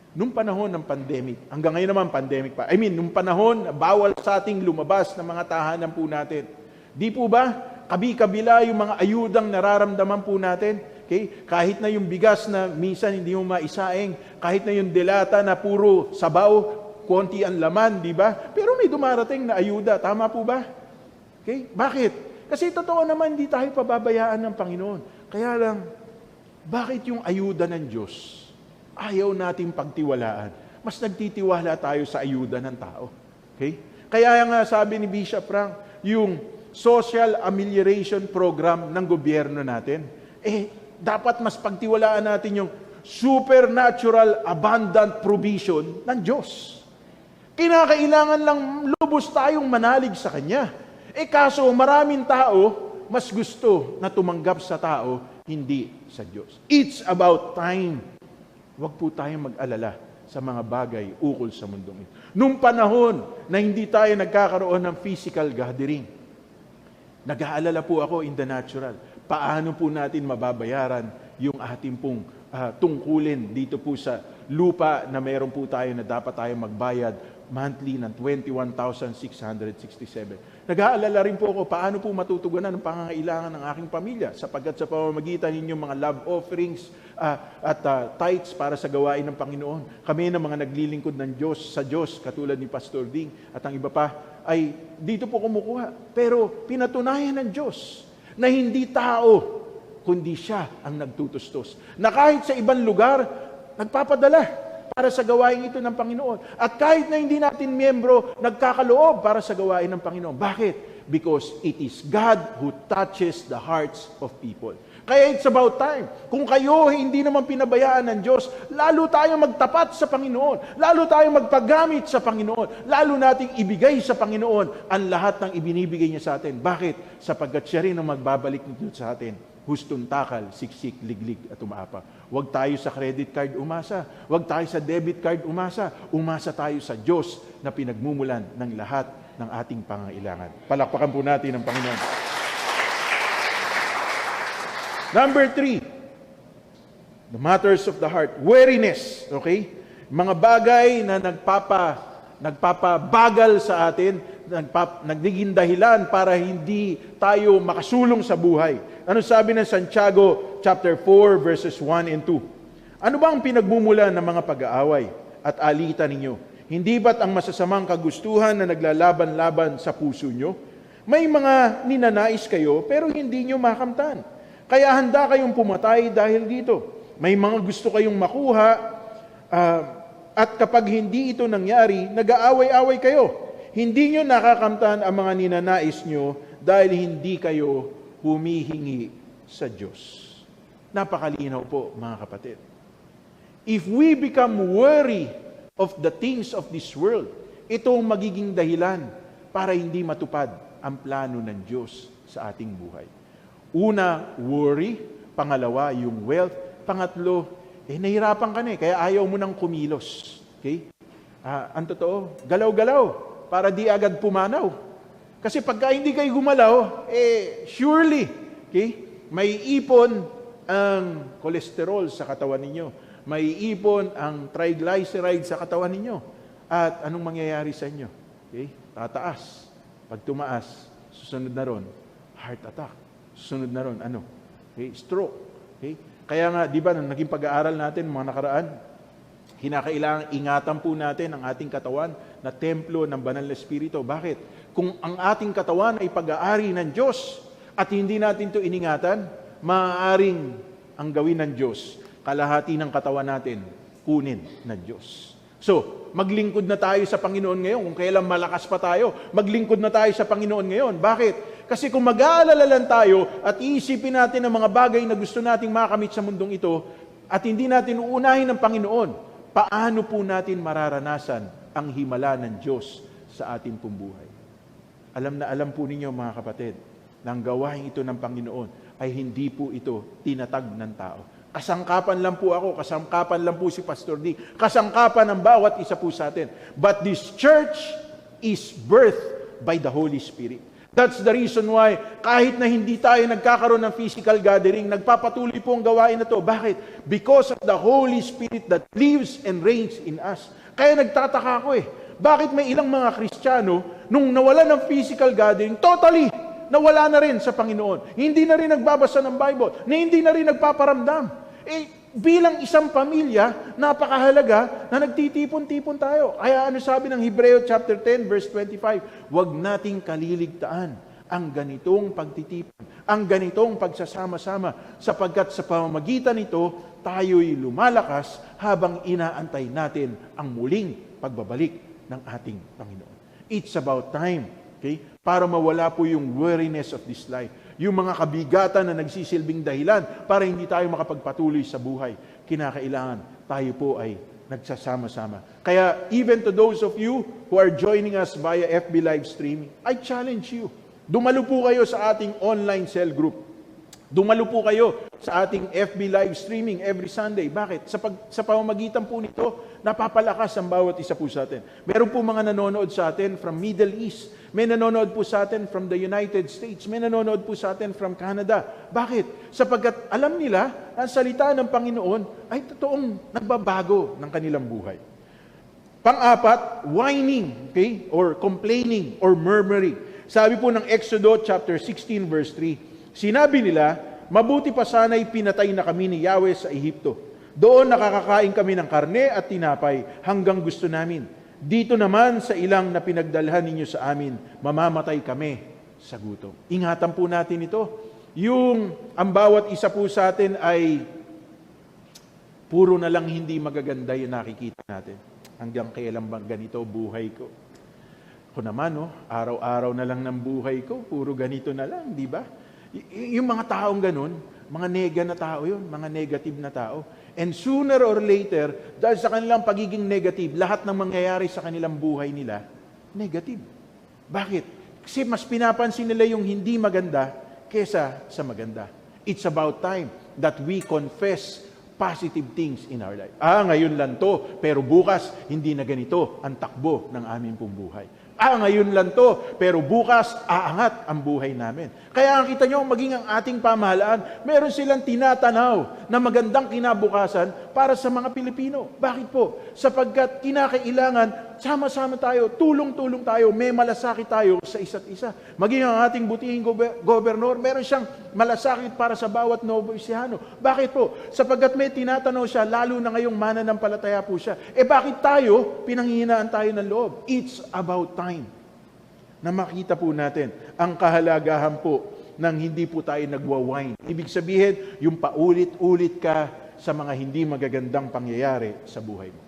Nung panahon ng pandemic, hanggang ngayon naman pandemic pa, nung panahon, bawal sa ating lumabas ng mga tahanan po natin. Di po ba, kabi-kabila yung mga ayudang nararamdaman po natin? Okay? Kahit na yung bigas na minsan hindi mo maisaing, kahit na yung delata na puro sabaw, konti ang laman, di ba? Pero may dumarating na ayuda, tama po ba? Okay? Bakit? Kasi totoo naman, hindi tayo pababayaan ng Panginoon. Kaya lang, bakit yung ayuda ng Diyos ayaw nating pagtiwalaan? Mas nagtitiwala tayo sa ayuda ng tao. Okay? Kaya nga sabi ni Bishop Frank, yung social amelioration program ng gobyerno natin, dapat mas pagtiwalaan natin yung supernatural abundant provision ng Diyos. Kinakailangan lang lubos tayong manalig sa Kanya. Kaso maraming tao, mas gusto na tumanggap sa tao, hindi sa Diyos. It's about time. Huwag po tayong mag-alala sa mga bagay ukol sa mundong ito. Nung panahon na hindi tayo nagkakaroon ng physical gathering, nag-aalala po ako in the natural. Paano po natin mababayaran yung ating pong tungkulin dito po sa lupa na meron po tayo na dapat tayo magbayad monthly ng 21,667. Nag-aalala rin po ako paano po matutugunan ang pangangailangan ng aking pamilya sapagkat sa pamamagitan ninyong mga love offerings at tithes para sa gawain ng Panginoon. Kami na mga naglilingkod ng Diyos sa Diyos katulad ni Pastor Ding at ang iba pa ay dito po kumukuha. Pero pinatunayan ng Diyos na hindi tao kundi siya ang nagtutustos. Na kahit sa ibang lugar, nagpapadala para sa gawain ito ng Panginoon. At kahit na hindi natin miyembro, nagkakaloob para sa gawain ng Panginoon. Bakit? Because it is God who touches the hearts of people. Kaya it's about time. Kung kayo hindi naman pinabayaan ng Diyos, lalo tayo magtapat sa Panginoon. Lalo tayo magpagamit sa Panginoon. Lalo nating ibigay sa Panginoon ang lahat ng ibinibigay niya sa atin. Bakit? Sapagkat siya rin ang magbabalik nito sa atin. Hustong takal, siksik, liglig at umaapa. Huwag tayo sa credit card umasa. Huwag tayo sa debit card umasa. Umasa tayo sa Diyos na pinagmumulan ng lahat ng ating pangangailangan. Palakpakan po natin ang Panginoon. Number 3, the matters of the heart. Weariness. Okay? Mga bagay na nagpapabagal sa atin, nagiging dahilan para hindi tayo makasulong sa buhay. Ano sabi ng Santiago chapter 4 verses 1 and 2? Ano ba ang pinagmumulan ng mga pag-aaway at alitan ninyo? Hindi ba't ang masasamang kagustuhan na naglalaban-laban sa puso nyo? May mga ninanais kayo pero hindi nyo makamtan. Kaya handa kayong pumatay dahil dito. May mga gusto kayong makuha at kapag hindi ito nangyari, nag-aaway-away kayo. Hindi nyo nakakamtan ang mga ninanais nyo dahil hindi kayo humihingi sa Diyos. Napakalinaw po, mga kapatid. If we become worry of the things of this world, ito ang magiging dahilan para hindi matupad ang plano ng Diyos sa ating buhay. Una, worry. Pangalawa, yung wealth. Pangatlo, nahihirapan ka na kaya ayaw mo nang kumilos. Okay? Ang totoo, galaw-galaw para di agad pumanaw. Kasi pagka hindi kayo gumalaw, surely, okay, may ipon ang kolesterol sa katawan ninyo. May ipon ang triglyceride sa katawan ninyo. At anong mangyayari sa inyo? Okay? Tataas. Pag tumaas, susunod na ron, heart attack. Susunod na ron, Okay? Stroke. Okay? Kaya nga, di ba, nung naging pag-aaral natin, mga nakaraan, kinakailangan ingatan po natin ang ating katawan na templo ng banal na Espiritu. Bakit? Kung ang ating katawan ay pag-aari ng Diyos at hindi natin ito iningatan, maaaring ang gawin ng Diyos, kalahati ng katawan natin, kunin ng Diyos. So, maglingkod na tayo sa Panginoon ngayon. Kung kailan malakas pa tayo, maglingkod na tayo sa Panginoon ngayon. Bakit? Kasi kung mag-aalala lang tayo at iisipin natin ang mga bagay na gusto nating makamit sa mundong ito at hindi natin uunahin ng Panginoon, paano po natin mararanasan ang himala ng Diyos sa ating pong buhay? Alam na alam po ninyo, mga kapatid, na ang gawain ito ng Panginoon ay hindi po ito tinatag ng tao. Kasangkapan lang po ako, kasangkapan lang po si Pastor D, kasangkapan ng bawat isa po sa atin. But this church is birthed by the Holy Spirit. That's the reason why kahit na hindi tayo nagkakaroon ng physical gathering, nagpapatuloy po ang gawain na to. Bakit? Because of the Holy Spirit that lives and reigns in us. Kaya nagtataka ako bakit may ilang mga Kristiyano, nung nawala ng physical gathering, totally nawala na rin sa Panginoon. Hindi na rin nagbabasa ng Bible, na hindi na rin nagpaparamdam. Bilang isang pamilya, napakahalaga na nagtitipon-tipon tayo. Kaya ano sabi ng Hebreo chapter 10 verse 25? Huwag nating kaliligtaan ang ganitong pagtitipon, ang ganitong pagsasama-sama, sapagkat sa pamamagitan nito, tayo'y lumalakas habang inaantay natin ang muling pagbabalik ng ating Panginoon. It's about time, okay, para mawala po yung weariness of this life. Yung mga kabigatan na nagsisilbing dahilan para hindi tayo makapagpatuloy sa buhay. Kinakailangan tayo po ay nagsasama-sama. Kaya even to those of you who are joining us via FB live streaming, I challenge you. Dumalo po kayo sa ating online cell group. Dumalo po kayo sa ating FB live streaming every Sunday. Bakit? Sa pamamagitan po nito, napapalakas ang bawat isa po sa atin. Meron po mga nanonood sa atin from Middle East. May nanonood po sa atin from the United States. May nanonood po sa atin from Canada. Bakit? Sapagkat alam nila, ang salita ng Panginoon ay totoong nagbabago ng kanilang buhay. Pang-apat, whining, okay? Or complaining or murmuring. Sabi po ng Exodo chapter 16 verse 3, sinabi nila, mabuti pa sana'y pinatay na kami ni Yahweh sa Ehipto. Doon nakakakain kami ng karne at tinapay hanggang gusto namin. Dito naman sa ilang na pinagdalhan ninyo sa amin, mamamatay kami sa gutom. Ingatan po natin ito. Ang bawat isa po sa atin ay puro na lang hindi magaganda yung nakikita natin. Hanggang kailan bang ganito buhay ko? Ako naman, araw-araw na lang ng buhay ko, puro ganito na lang, di ba? Yung mga taong ganun, mga nega na tao yun, mga negative na tao. And sooner or later, dahil sa kanilang pagiging negative, lahat ng mangyayari sa kanilang buhay nila, negative. Bakit? Kasi mas pinapansin nila yung hindi maganda kesa sa maganda. It's about time that we confess positive things in our life. Ngayon lang to, pero bukas, hindi na ganito ang takbo ng aming pong buhay. Ngayon lang to, pero bukas, aangat ang buhay namin. Kaya kita nyo, maging ang ating pamahalaan, meron silang tinatanaw na magandang kinabukasan para sa mga Pilipino. Bakit po? Sapagkat kinakailangan, sama-sama tayo, tulong-tulong tayo, may malasakit tayo sa isa't isa. Maging ang ating butihing gobernador, meron siyang malasakit para sa bawat Nuevo Ecijano. Bakit po? Sapagkat may tinatanaw siya, lalo na ngayong mananampalataya po siya. Bakit tayo, pinanghihinaan tayo ng loob? It's about time na makita po natin ang kahalagahan po ng hindi po tayo nagwawine. Ibig sabihin, yung paulit-ulit ka sa mga hindi magagandang pangyayari sa buhay mo.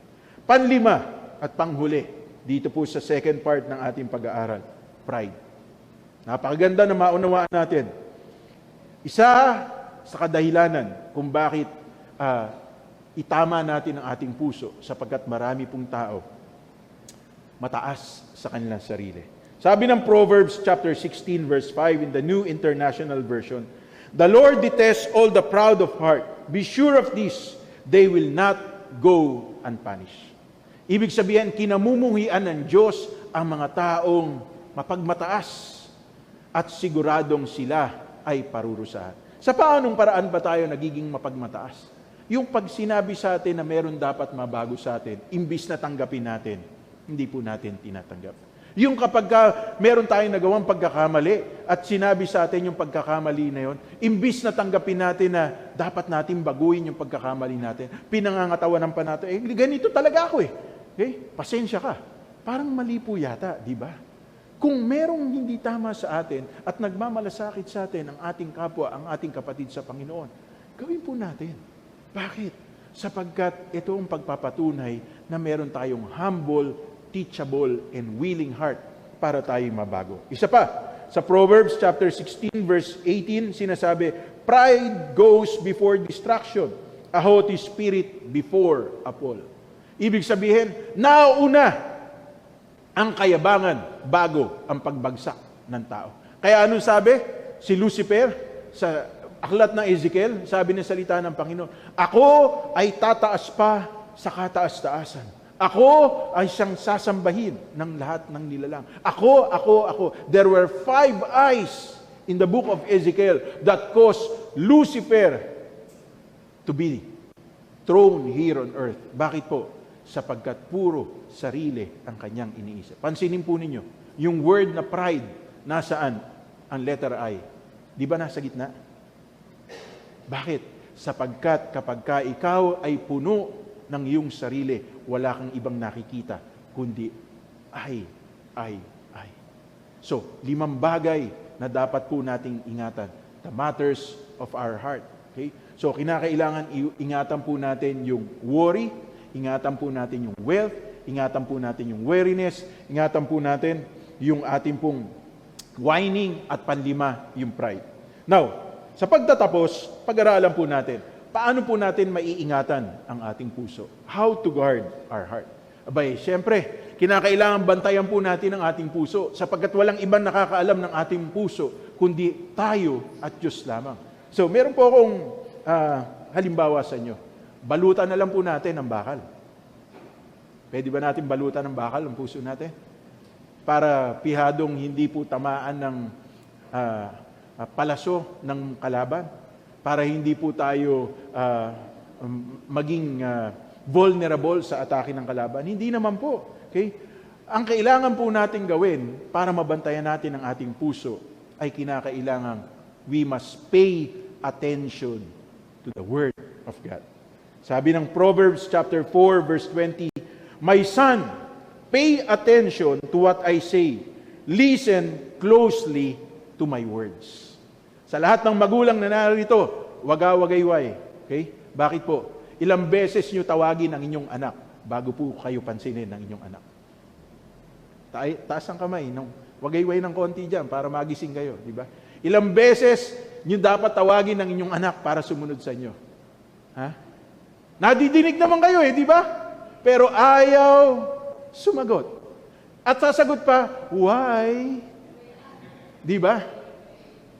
Panlima at panghuli, dito po sa second part ng ating pag-aaral, pride. Napakaganda na maunawaan natin. Isa sa kadahilanan kung bakit itama natin ang ating puso sapagkat marami pong tao mataas sa kanilang sarili. Sabi ng Proverbs chapter 16 verse 5 in the New International Version, "The Lord detests all the proud of heart. Be sure of this, they will not go unpunished." Ibig sabihin, kinamumuhian ng Diyos ang mga taong mapagmataas at siguradong sila ay parurusahan. Sa paanong paraan ba tayo nagiging mapagmataas? Yung pag sinabi sa atin na meron dapat mabago sa atin, imbis na tanggapin natin, hindi po natin tinatanggap. Yung kapag meron tayong nagawang pagkakamali at sinabi sa atin yung pagkakamali na yon, imbis na tanggapin natin na dapat natin baguhin yung pagkakamali natin, pinangangatawanan pa natin, ganito talaga ako eh. Okay? Pasensya ka. Parang mali po yata, di ba? Kung merong hindi tama sa atin at nagmamalasakit sa atin ang ating kapwa, ang ating kapatid sa Panginoon, gawin po natin. Bakit? Sapagkat ito ang pagpapatunay na meron tayong humble, teachable, and willing heart para tayo mabago. Isa pa, sa Proverbs chapter 16 verse 18, sinasabi, "Pride goes before destruction, a haughty spirit before a fall." Ibig sabihin, nauna ang kayabangan bago ang pagbagsak ng tao. Kaya anong sabi? Si Lucifer sa aklat ng Ezekiel, sabi ng salita ng Panginoon, "Ako ay tataas pa sa kataas-taasan. Ako ay siyang sasambahin ng lahat ng nilalang. Ako. There were 5 eyes in the book of Ezekiel that caused Lucifer to be thrown here on earth. Bakit po? Sapagkat puro sarili ang kanyang iniisip. Pansinin po ninyo, yung word na pride, nasaan ang letter I? Di ba nasa gitna? Bakit? Sapagkat kapag ikaw ay puno ng iyong sarili, wala kang ibang nakikita, kundi I. So, 5 bagay na dapat po nating ingatan. The matters of our heart. Okay? So, kinakailangan ingatan po natin yung worry, ingatan po natin yung wealth, ingatan po natin yung weariness, ingatan po natin yung ating pong whining, at panlima, yung pride. Now, sa pagtatapos, pag-aralan po natin, paano po natin maiingatan ang ating puso? How to guard our heart? Abay, siyempre, kinakailangan bantayan po natin ang ating puso sapagkat walang ibang nakakaalam ng ating puso kundi tayo at Diyos lamang. So, meron po akong halimbawa sa inyo. Balutan na lang po natin ang bakal. Pwede ba natin balutan ng bakal ang puso natin? Para pihadong hindi po tamaan ng palaso ng kalaban. Para hindi po tayo maging vulnerable sa atake ng kalaban. Hindi naman po. Okay? Ang kailangan po natin gawin para mabantayan natin ang ating puso ay kinakailangan we must pay attention to the Word of God. Sabi ng Proverbs chapter 4 verse 20, "My son, pay attention to what I say. Listen closely to my words." Sa lahat ng magulang na narito, wagawagayway. Okay? Bakit po? Ilang beses nyo tawagin ang inyong anak bago po kayo pansinin ang inyong anak? Taas ang kamay. Wagayway ng konti dyan para magising kayo. Di ba? Ilang beses nyo dapat tawagin ang inyong anak para sumunod sa inyo? Ha? Nadidinig naman kayo di ba? Pero ayaw sumagot. At sasagot pa, why? Di ba?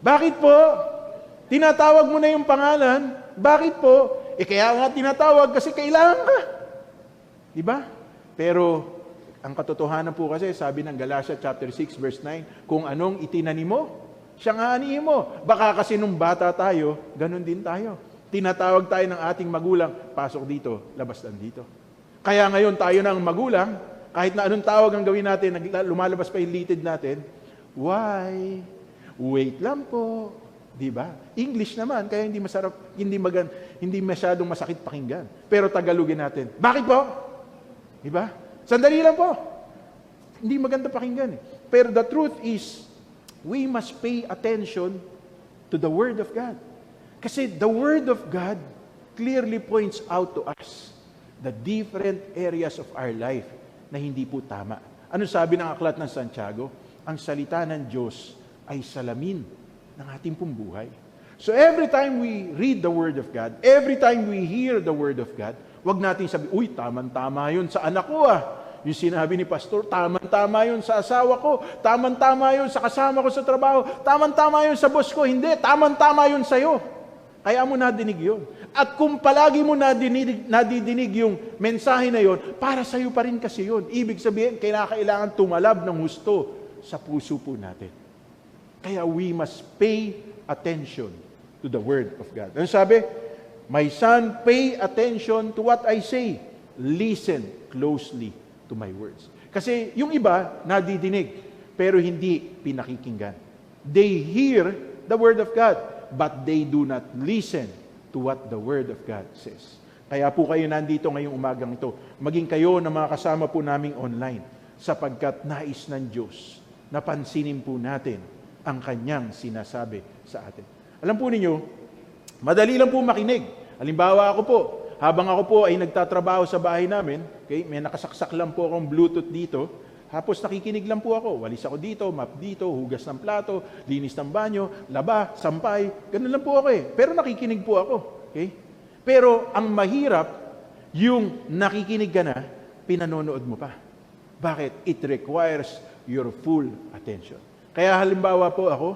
Bakit po? Tinatawag mo na yung pangalan. Bakit po? Kaya nga tinatawag kasi kailangan ka. Di ba? Pero ang katotohanan po kasi, sabi ng Galatia chapter 6 verse 9, kung anong itinanim mo, siya nga anihin mo. Baka kasi nung bata tayo, ganun din tayo. Tinatawag tayo ng ating magulang, pasok dito, labas lang dito. Kaya ngayon tayo ng magulang, kahit na anong tawag ang gawin natin, lumalabas pa yung litid natin, why? Wait lang po. Di ba? English naman, kaya hindi masarap, hindi masyadong masakit pakinggan. Pero Tagalogin natin. Bakit po? Di ba? Sandali lang po. Hindi maganda pakinggan. Pero the truth is, we must pay attention to the Word of God. Kasi the Word of God clearly points out to us the different areas of our life na hindi po tama. Ano sabi ng aklat ng Santiago? Ang salita ng Diyos ay salamin ng ating pong buhay. So every time we read the Word of God, every time we hear the Word of God, wag natin sabi, uy, tama-tama yun sa anak ko Yung sinabi ni Pastor, tama-tama yun sa asawa ko, tama-tama yun sa kasama ko sa trabaho, tama-tama yun sa boss ko. Hindi, tama-tama yun sa'yo. Kaya mo nadinig yun. At kung palagi mo nadidinig yung mensahe na yun, para sa'yo pa rin kasi yun. Ibig sabihin, kailangan tumalab ng husto sa puso po natin. Kaya we must pay attention to the Word of God. Ano sabi? My son, pay attention to what I say. Listen closely to my words. Kasi yung iba, nadidinig, pero hindi pinakikinggan. They hear the Word of God, but they do not listen to what the Word of God says. Kaya po kayo nandito ngayong umagang ito. Maging kayo na mga kasama po naming online, sapagkat nais ng Diyos na pansinin po natin ang Kanyang sinasabi sa atin. Alam po ninyo, madali lang po makinig. Halimbawa ako po, habang ako po ay nagtatrabaho sa bahay namin, okay, may nakasaksak lang po akong Bluetooth dito, tapos nakikinig lang po ako. Walis ako dito, map dito, hugas ng plato, linis ng banyo, laba, sampay, ganun lang po ako Pero nakikinig po ako. Okay? Pero ang mahirap, yung nakikinig ka na, pinanonood mo pa. Bakit? It requires your full attention. Kaya halimbawa po ako,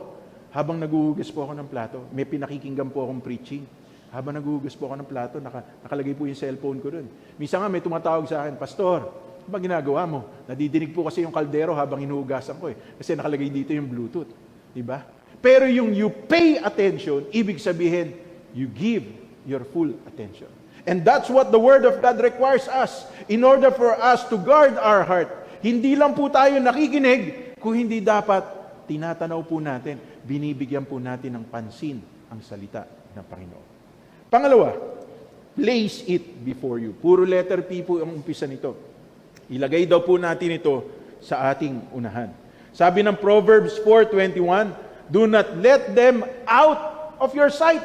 habang naguhugas po ako ng plato, may pinakikinggan po akong preaching. Habang naguhugas po ako ng plato, nakalagay po yung cellphone ko doon. Minsan nga may tumatawag sa akin, Pastor, ano ba ginagawa mo? Nadidinig po kasi yung kaldero habang hinuhugasan ko Kasi nakalagay dito yung Bluetooth. Diba? Pero yung you pay attention, ibig sabihin, you give your full attention. And that's what the Word of God requires us in order for us to guard our heart. Hindi lang po tayo nakikinig, kung hindi dapat tinatanaw po natin, binibigyan po natin ng pansin ang salita ng Panginoon. Pangalawa, place it before you. Puro letter P po ang umpisa nito. Ilagay daw po natin ito sa ating unahan. Sabi ng Proverbs 4:21, do not let them out of your sight.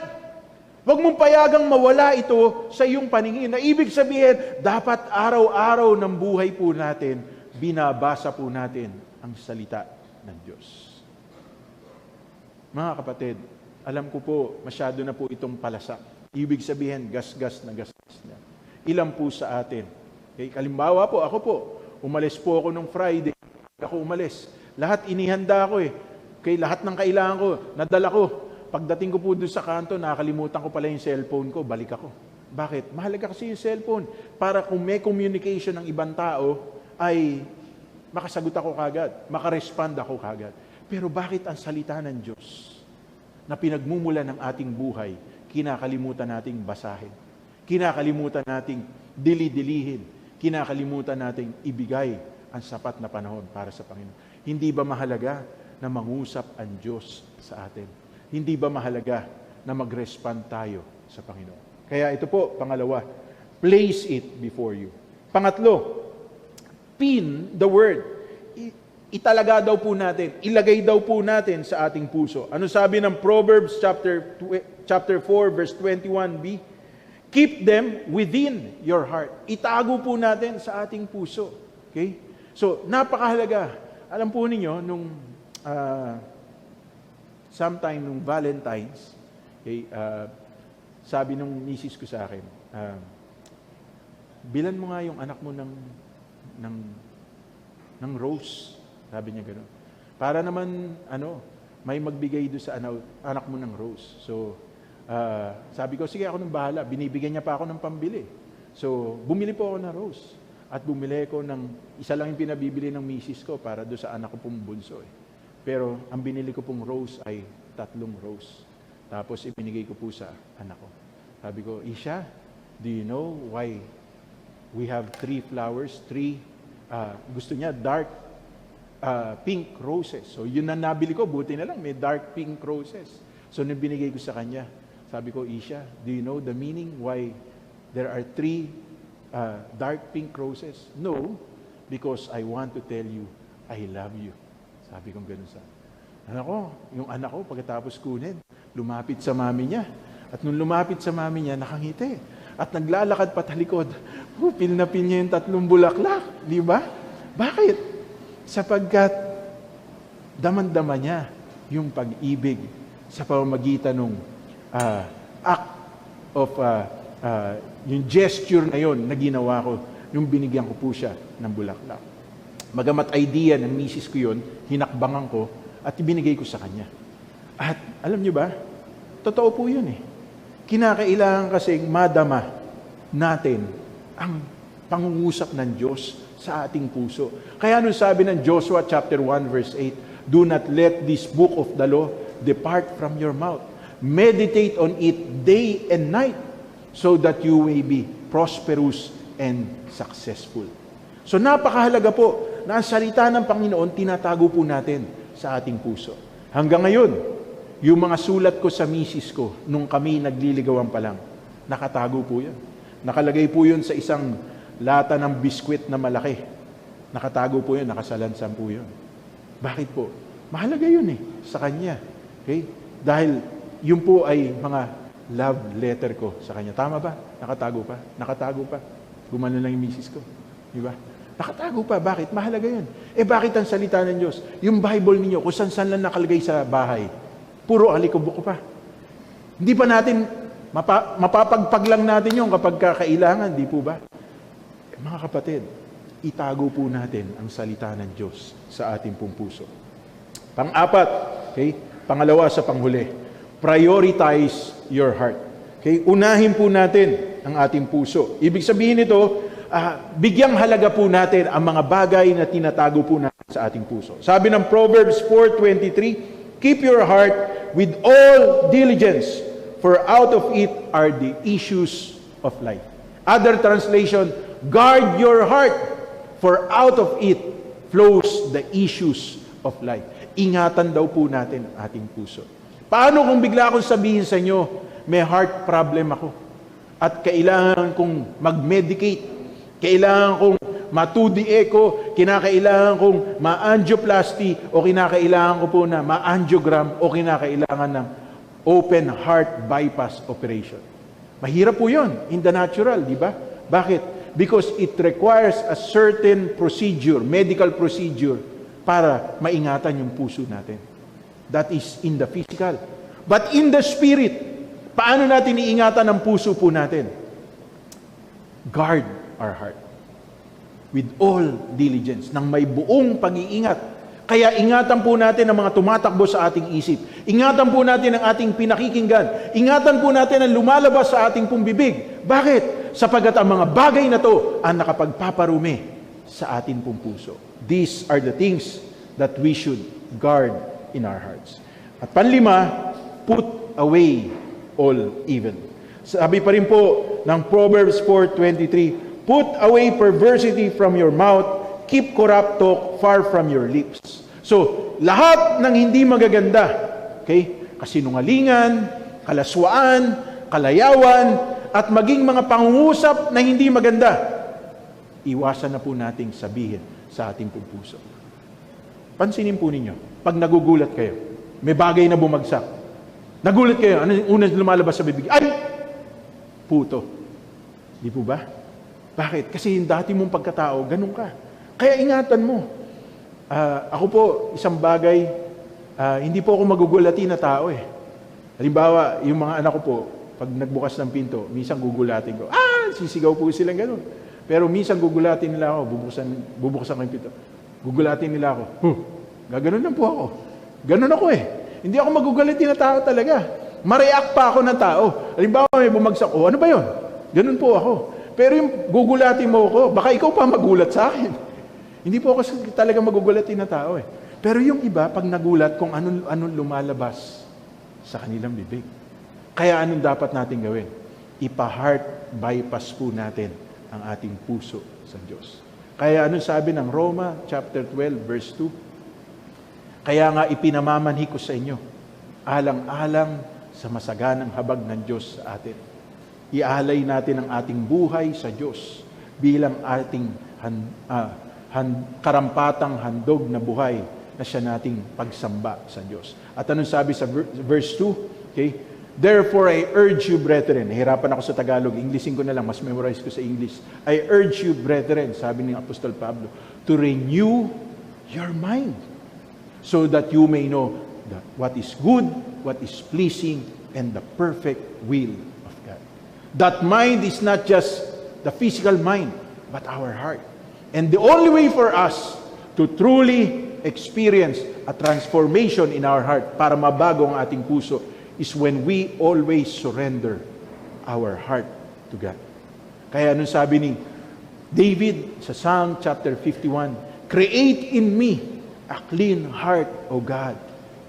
Huwag mong payagang mawala ito sa iyong paningin. Na ibig sabihin, dapat araw-araw ng buhay po natin, binabasa po natin ang salita ng Diyos. Mga kapatid, alam ko po, masyado na po itong palasak. Ibig sabihin, gasgas na. Ilan po sa atin? Okay, kalimbawa po, ako po, umalis po ako nung Friday. Ako umalis. Lahat inihanda ko Okay, lahat ng kailangan ko, nadala ko. Pagdating ko po doon sa kanto, nakakalimutan ko pala yung cellphone ko, balik ako. Bakit? Mahalaga kasi yung cellphone. Para kung may communication ng ibang tao, ay makasagot ako kagad, makarespond ako kagad. Pero bakit ang salita ng Diyos na pinagmumula ng ating buhay, kinakalimutan nating basahin, kinakalimutan nating dili-dilihin, kinakalimutan nating ibigay ang sapat na panahon para sa Panginoon? Hindi ba mahalaga na mangusap ang Diyos sa atin? Hindi ba mahalaga na mag-respond tayo sa Panginoon? Kaya ito po, pangalawa, place it before you. Pangatlo, pin the word. Italaga daw po natin, ilagay daw po natin sa ating puso. Ano sabi ng Proverbs chapter 4 verse 21b? Keep them within your heart. Itago po natin sa ating puso. Okay? So, napakahalaga. Alam po ninyo, nung sometime nung Valentine's, okay, sabi nung misis ko sa akin, bilan mo nga yung anak mo ng rose. Sabi niya gano'n. Para naman, may magbigay doon sa anak mo ng rose. So, sabi ko, sige ako nang bahala. Binibigyan niya pa ako ng pambili. So, bumili po ako ng rose. At bumili ko isa lang yung pinabibili ng misis ko para doon sa anak ko pong bunso. Pero, ang binili ko pong rose ay 3 rose. Tapos, ibinigay ko po sa anak ko. Sabi ko, Isha, do you know why we have 3 flowers? 3, gusto niya, dark pink roses. So, yun na nabili ko. Buti na lang, may dark pink roses. So, nung binigay ko sa kanya, sabi ko, Isha, do you know the meaning why there are 3 dark pink roses? No, because I want to tell you, I love you. Sabi kong gano'n sa yung anak ko, pagkatapos kunin, lumapit sa mami niya. At nung lumapit sa mami niya, nakangiti. At naglalakad patalikod. Pil na pil niya yung 3 bulaklak. Di ba? Bakit? Sapagkat daman-dama niya yung pag-ibig sa pamamagitan ng act of, yung gesture na yon na ginawa ko, yung binigyan ko po siya ng bulaklak. Magamat idea ng misis ko yun, hinakbangan ko at ibinigay ko sa kanya. At alam niyo ba, totoo po yun eh. Kinakailangan kasing madama natin ang pangungusap ng Diyos sa ating puso. Kaya nung sabi ng Joshua chapter 1 verse 8, do not let this book of the law depart from your mouth. Meditate on it day and night so that you may be prosperous and successful. So napakahalaga po na ang salita ng Panginoon tinatago po natin sa ating puso. Hanggang ngayon, yung mga sulat ko sa misis ko nung kami nagliligawan pa lang, nakatago po yan. Nakalagay po yun sa isang lata ng biskwit na malaki. Nakatago po yun, nakasalansan po yun. Bakit po? Mahalaga yun sa kanya. Okay? Dahil yun po ay mga love letter ko sa kanya. Tama ba? Nakatago pa? Nakatago pa. Gumano lang yung misis ko. Di ba? Nakatago pa. Bakit? Mahalaga yun. Bakit ang salita ng Diyos? Yung Bible ninyo, kung saan lang nakalagay sa bahay, puro alikabok pa. Hindi pa natin, mapapagpag lang natin yung kapag kakailangan, di po ba? Mga kapatid, itago po natin ang salita ng Diyos sa ating pong puso. Pang-apat, okay? Pangalawa sa panghuli, prioritize your heart. Okay? Unahin po natin ang ating puso. Ibig sabihin nito, bigyang halaga po natin ang mga bagay na tinatago po natin sa ating puso. Sabi ng Proverbs 4:23, keep your heart with all diligence, for out of it are the issues of life. Other translation, guard your heart, for out of it flows the issues of life. Ingatan daw po natin ang ating puso. Paano kung bigla akong sabihin sa inyo, may heart problem ako, at kailangan kong mag-medicate, kailangan kong ma-2D echo, kinakailangan kong ma-angioplasty, o kinakailangan ko po na ma-angiogram, o kinakailangan ng open heart bypass operation. Mahirap po yun, in the natural, di ba? Bakit? Because it requires a certain procedure, medical procedure, para maingatan yung puso natin. That is in the physical. But in the spirit, paano natin iingatan ang puso po natin? Guard our heart with all diligence, nang may buong pag-iingat. Kaya ingatan po natin ang mga tumatakbo sa ating isip. Ingatan po natin ang ating pinakikinggan. Ingatan po natin ang lumalabas sa ating pong bibig. Bakit? Sapagat ang mga bagay na to ang nakapagpaparumi sa ating pong puso. These are the things that we should guard in our hearts. At panlima, put away all evil. Sabi pa rin po ng Proverbs 4:23, put away perversity from your mouth, keep corrupt talk far from your lips. So, lahat ng hindi magaganda, okay? Kasinungalingan, kalaswaan, kalayawan, at maging mga pangungusap na hindi maganda, iwasan na po nating sabihin sa ating pong puso. Pansinin po ninyo, pag nagugulat kayo, may bagay na bumagsak, nagulat kayo, ano yung unang lumalabas sa bibig? Ay! Puto. Di po ba? Bakit? Kasi yung dati mong pagkatao, ganun ka. Kaya ingatan mo. Ako po, isang bagay, hindi po ako magugulatin na tao eh. Halimbawa, yung mga anak ko po, pag nagbukas ng pinto, minsan gugulatin ko. Sisigaw po silang ganun. Pero minsan gugulatin nila ako, bubuksan ko yung pinto. Gugulatin nila ako. Gaganon lang po ako. Ganon ako eh. Hindi ako magugulatin na tao talaga. Ma-react pa ako ng tao. Halimbawa, may bumagsak, ano ba yun? Ganon po ako. Pero yung gugulatin mo ako, baka ikaw pa magulat sa akin. Hindi po ako talaga magugulatin na tao eh. Pero yung iba, pag nagulat, kung anong lumalabas sa kanilang bibig. Kaya anong dapat natin gawin? Ipa-heart bypass po natin ang ating puso sa Diyos. Kaya anong sabi ng Roma chapter 12 verse 2? Kaya nga ipinamamanhi ko sa inyo, alang-alang sa masaganang habag ng Diyos sa atin. Ialay natin ang ating buhay sa Diyos bilang ating karampatang handog na buhay na siya nating pagsamba sa Diyos. At anong sabi sa verse 2? Okay? Therefore, I urge you, brethren. Nahirapan ako sa Tagalog. Englishin ko na lang. Mas memorize ko sa English. I urge you, brethren, sabi ni Apostol Pablo, to renew your mind so that you may know what is good, what is pleasing, and the perfect will of God. That mind is not just the physical mind, but our heart. And the only way for us to truly experience a transformation in our heart para mabago ang ating puso is when we always surrender our heart to God. Kaya anong sabi ni David sa Psalm chapter 51, "Create in me a clean heart, O God,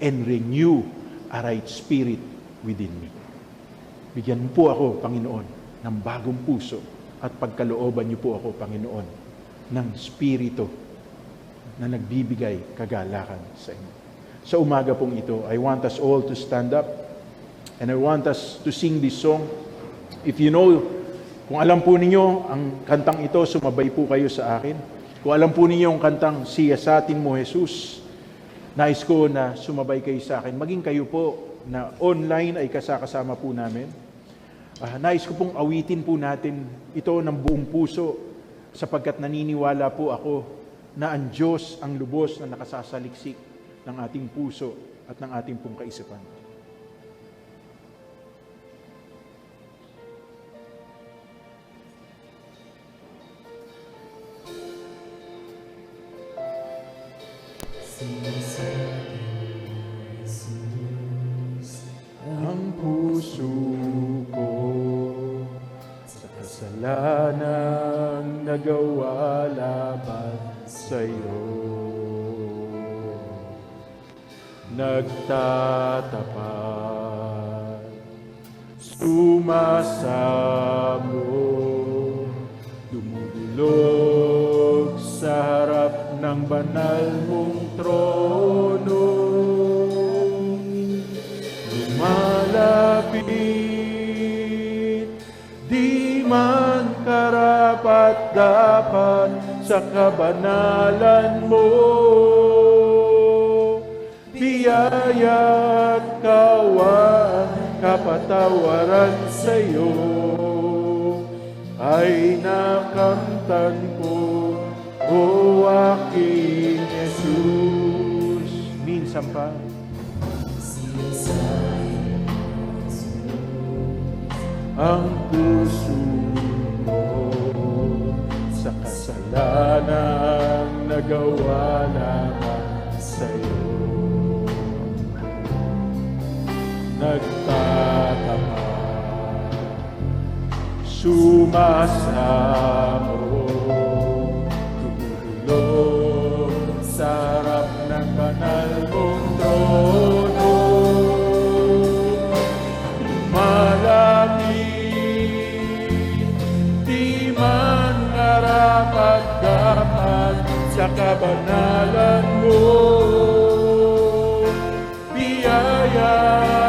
and renew a right spirit within me." Bigyan mo po ako, Panginoon, ng bagong puso at pagkalooban niyo po ako, Panginoon, ng spirito na nagbibigay kagalakan sa inyo. Sa umaga pong ito, I want us all to stand up and I want us to sing this song. If you know, kung alam po ninyo ang kantang ito, sumabay po kayo sa akin. Kung alam po ninyo ang kantang Siyasatin Mo Jesus, nais ko na sumabay kayo sa akin. Maging kayo po na online ay kasama po namin. Nais ko pong awitin po natin ito ng buong puso sapagkat naniniwala po ako na ang Diyos ang lubos na nakasasaliksik ng ating puso at ng ating pong kaisipan. Ang puso ko sa kasalanang nagawa laban sa'yo, nagtatapat, sumasamo, dumudulog sa harap ng banal mong trono, lumalapit, di man karapat-dapat sa kabanalan mo, biyaya at kawan, kapatawaran sa'yo, ay nakamtan ko, o aking Jesus. Minsan pa, ang puso mo sa kasalanang nagawa lamang sa'yo, nagtatapat, sumasamo, tumutulong sa harap ng banal mong trono, malapit, di man karapat-dapat sa kabanalan mo, biyaya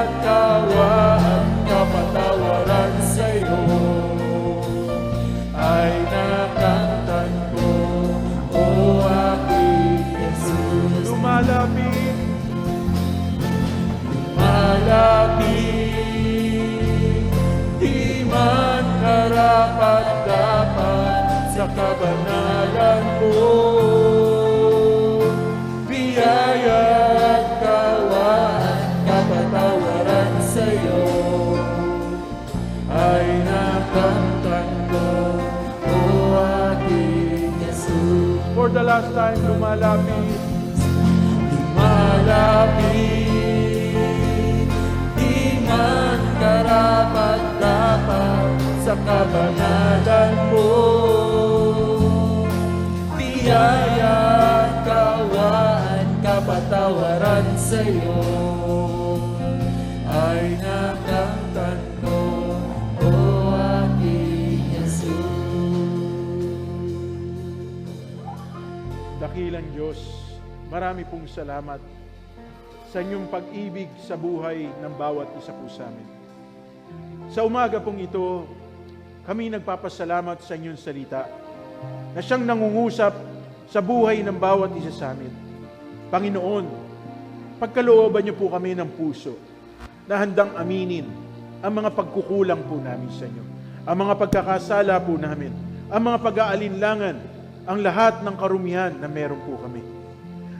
at kawan, kapatawaran sa'yo, ay nakamtan ko, o aking Jesus. Lumalapit, lumalapit, di man karapat-dapat sa kabanalan mo, biyaya at kawan, kapatawaran sa'yo, ay nakamtan ko, o aking Jesus. For the last time, lumalapit, lumalapit, di man karapat-dapat sa kabanalan mo, biyaya at kawan, kapatawaran sa'yo, ay nakamtan ko, o aking Jesus. Dakilang Diyos, marami pong salamat sa inyong pag-ibig sa buhay ng bawat isa po sa amin. Sa umaga pong ito, kami nagpapasalamat sa inyong salita na siyang nangungusap sa buhay ng bawat isa sa amin. Panginoon, pagkalooban niyo po kami ng puso na handang aminin ang mga pagkukulang po namin sa inyo, ang mga pagkakasala po namin, ang mga pag-aalinlangan, ang lahat ng karumihan na meron po kami.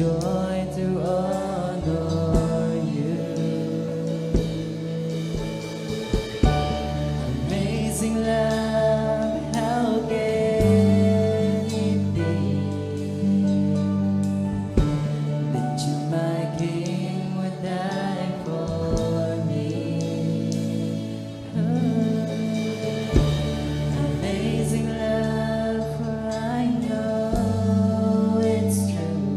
joy to honor you. Amazing love, how can it be that you, my King, would die for me? Amazing love, for I know it's true.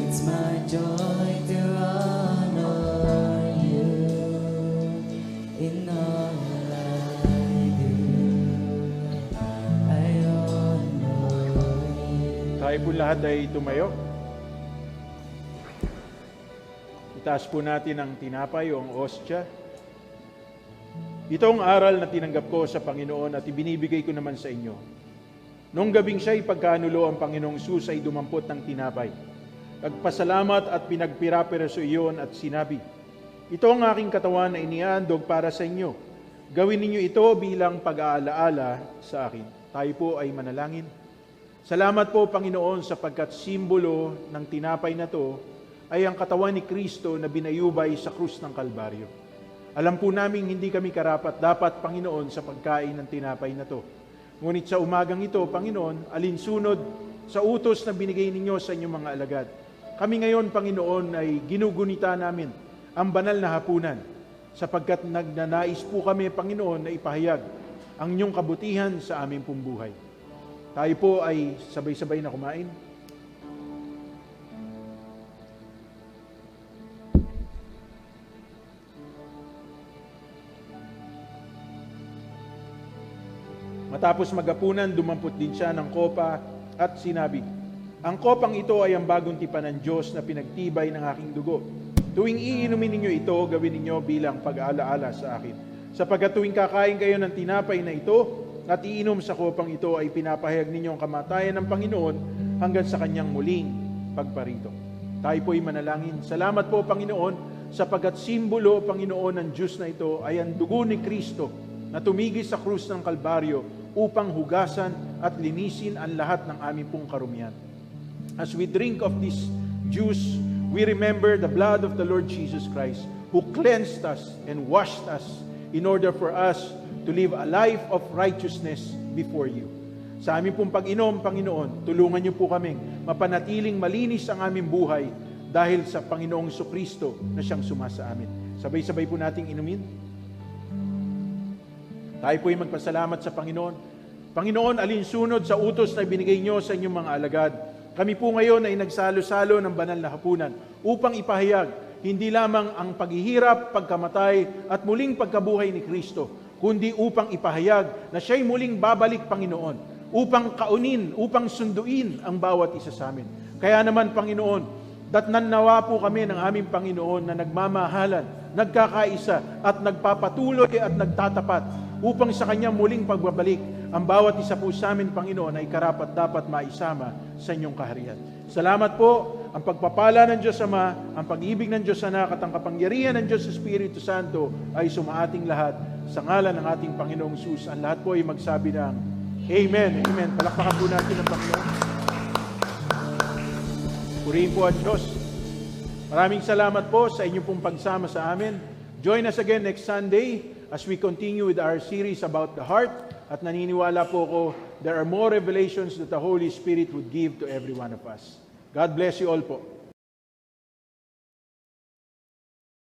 It's my joy to honor you in all I do. I honor you. Tayo po lahat ay tumayo. Itaas po natin ang tinapay o ang ostya. Ito ang aral na tinanggap ko sa Panginoon at ibinibigay ko naman sa inyo. Noong gabing siya'y pagkanulo ang Panginoong Sus ay dumampot ng tinapay. Nagpasalamat at pinagpira-piraso iyon at sinabi, ito ang aking katawan na inihandog para sa inyo. Gawin ninyo ito bilang pag-aalaala sa akin. Tayo po ay manalangin. Salamat po, Panginoon, sapagkat simbolo ng tinapay na to ay ang katawan ni Kristo na binayubay sa krus ng Kalbaryo. Alam po namin hindi kami karapat dapat, Panginoon, sa pagkain ng tinapay na to. Ngunit sa umagang ito, Panginoon, alinsunod sa utos na binigay ninyo sa inyong mga alagad. Kami ngayon, Panginoon, ay ginugunita namin ang banal na hapunan sapagkat nagnanais po kami, Panginoon, na ipahayag ang inyong kabutihan sa aming pong buhay. Tayo po ay sabay-sabay na kumain. Matapos magapunan, dumampot din siya ng kopa at sinabi, ang kopang ito ay ang bagong tipan ng Diyos na pinagtibay ng aking dugo. Tuwing iinumin ninyo ito, gawin ninyo bilang pag-aalaala sa akin. Sapagkat tuwing kakain kayo ng tinapay na ito at iinom sa kopang ito ay pinapahayag ninyo ang kamatayan ng Panginoon hanggang sa kanyang muling pagparito. Tayo po'y manalangin. Salamat po, Panginoon, sapagkat simbolo, Panginoon, ng Diyos na ito ay ang dugo ni Kristo na tumigis sa krus ng Kalbaryo upang hugasan at linisin ang lahat ng aming pong karumihan. As we drink of this juice, we remember the blood of the Lord Jesus Christ, who cleansed us and washed us in order for us to live a life of righteousness before you. Sa aming pong pag-inom, Panginoon, tulungan niyo po kaming mapanatiling malinis ang aming buhay dahil sa Panginoong Jesucristo na siyang sumasa amin. Sabay-sabay po nating inumin. Tayo po ay magpasalamat sa Panginoon. Panginoon, alinsunod sa utos na binigay niyo sa inyong mga alagad. Kami po ngayon ay nagsalo-salo ng banal na hapunan upang ipahayag hindi lamang ang paghihirap, pagkamatay at muling pagkabuhay ni Kristo, kundi upang ipahayag na siya'y muling babalik, Panginoon, upang kaunin, upang sunduin ang bawat isa sa amin. Kaya naman, Panginoon, datnanawa po kami ng aming Panginoon na nagmamahalan, nagkakaisa at nagpapatuloy at nagtatapat upang sa kanyang muling pagbabalik, ang bawat isa po sa amin, Panginoon, ay karapat dapat maisama sa inyong kaharian. Salamat po, ang pagpapala ng Diyos Ama, ang pag-ibig ng Diyos Anak at ang kapangyarihan ng Diyos Espiritu Santo ay sumaating lahat sa ngalan ng ating Panginoong Hesus. Ang lahat po ay magsabi ng Amen. Amen. Palakpakan po natin ang Panginoon. Purihin po ang Diyos. Maraming salamat po sa inyong pong pagsama sa amin. Join us again next Sunday as we continue with our series about the heart. At naniniwala po ko, there are more revelations that the Holy Spirit would give to every one of us. God bless you all po.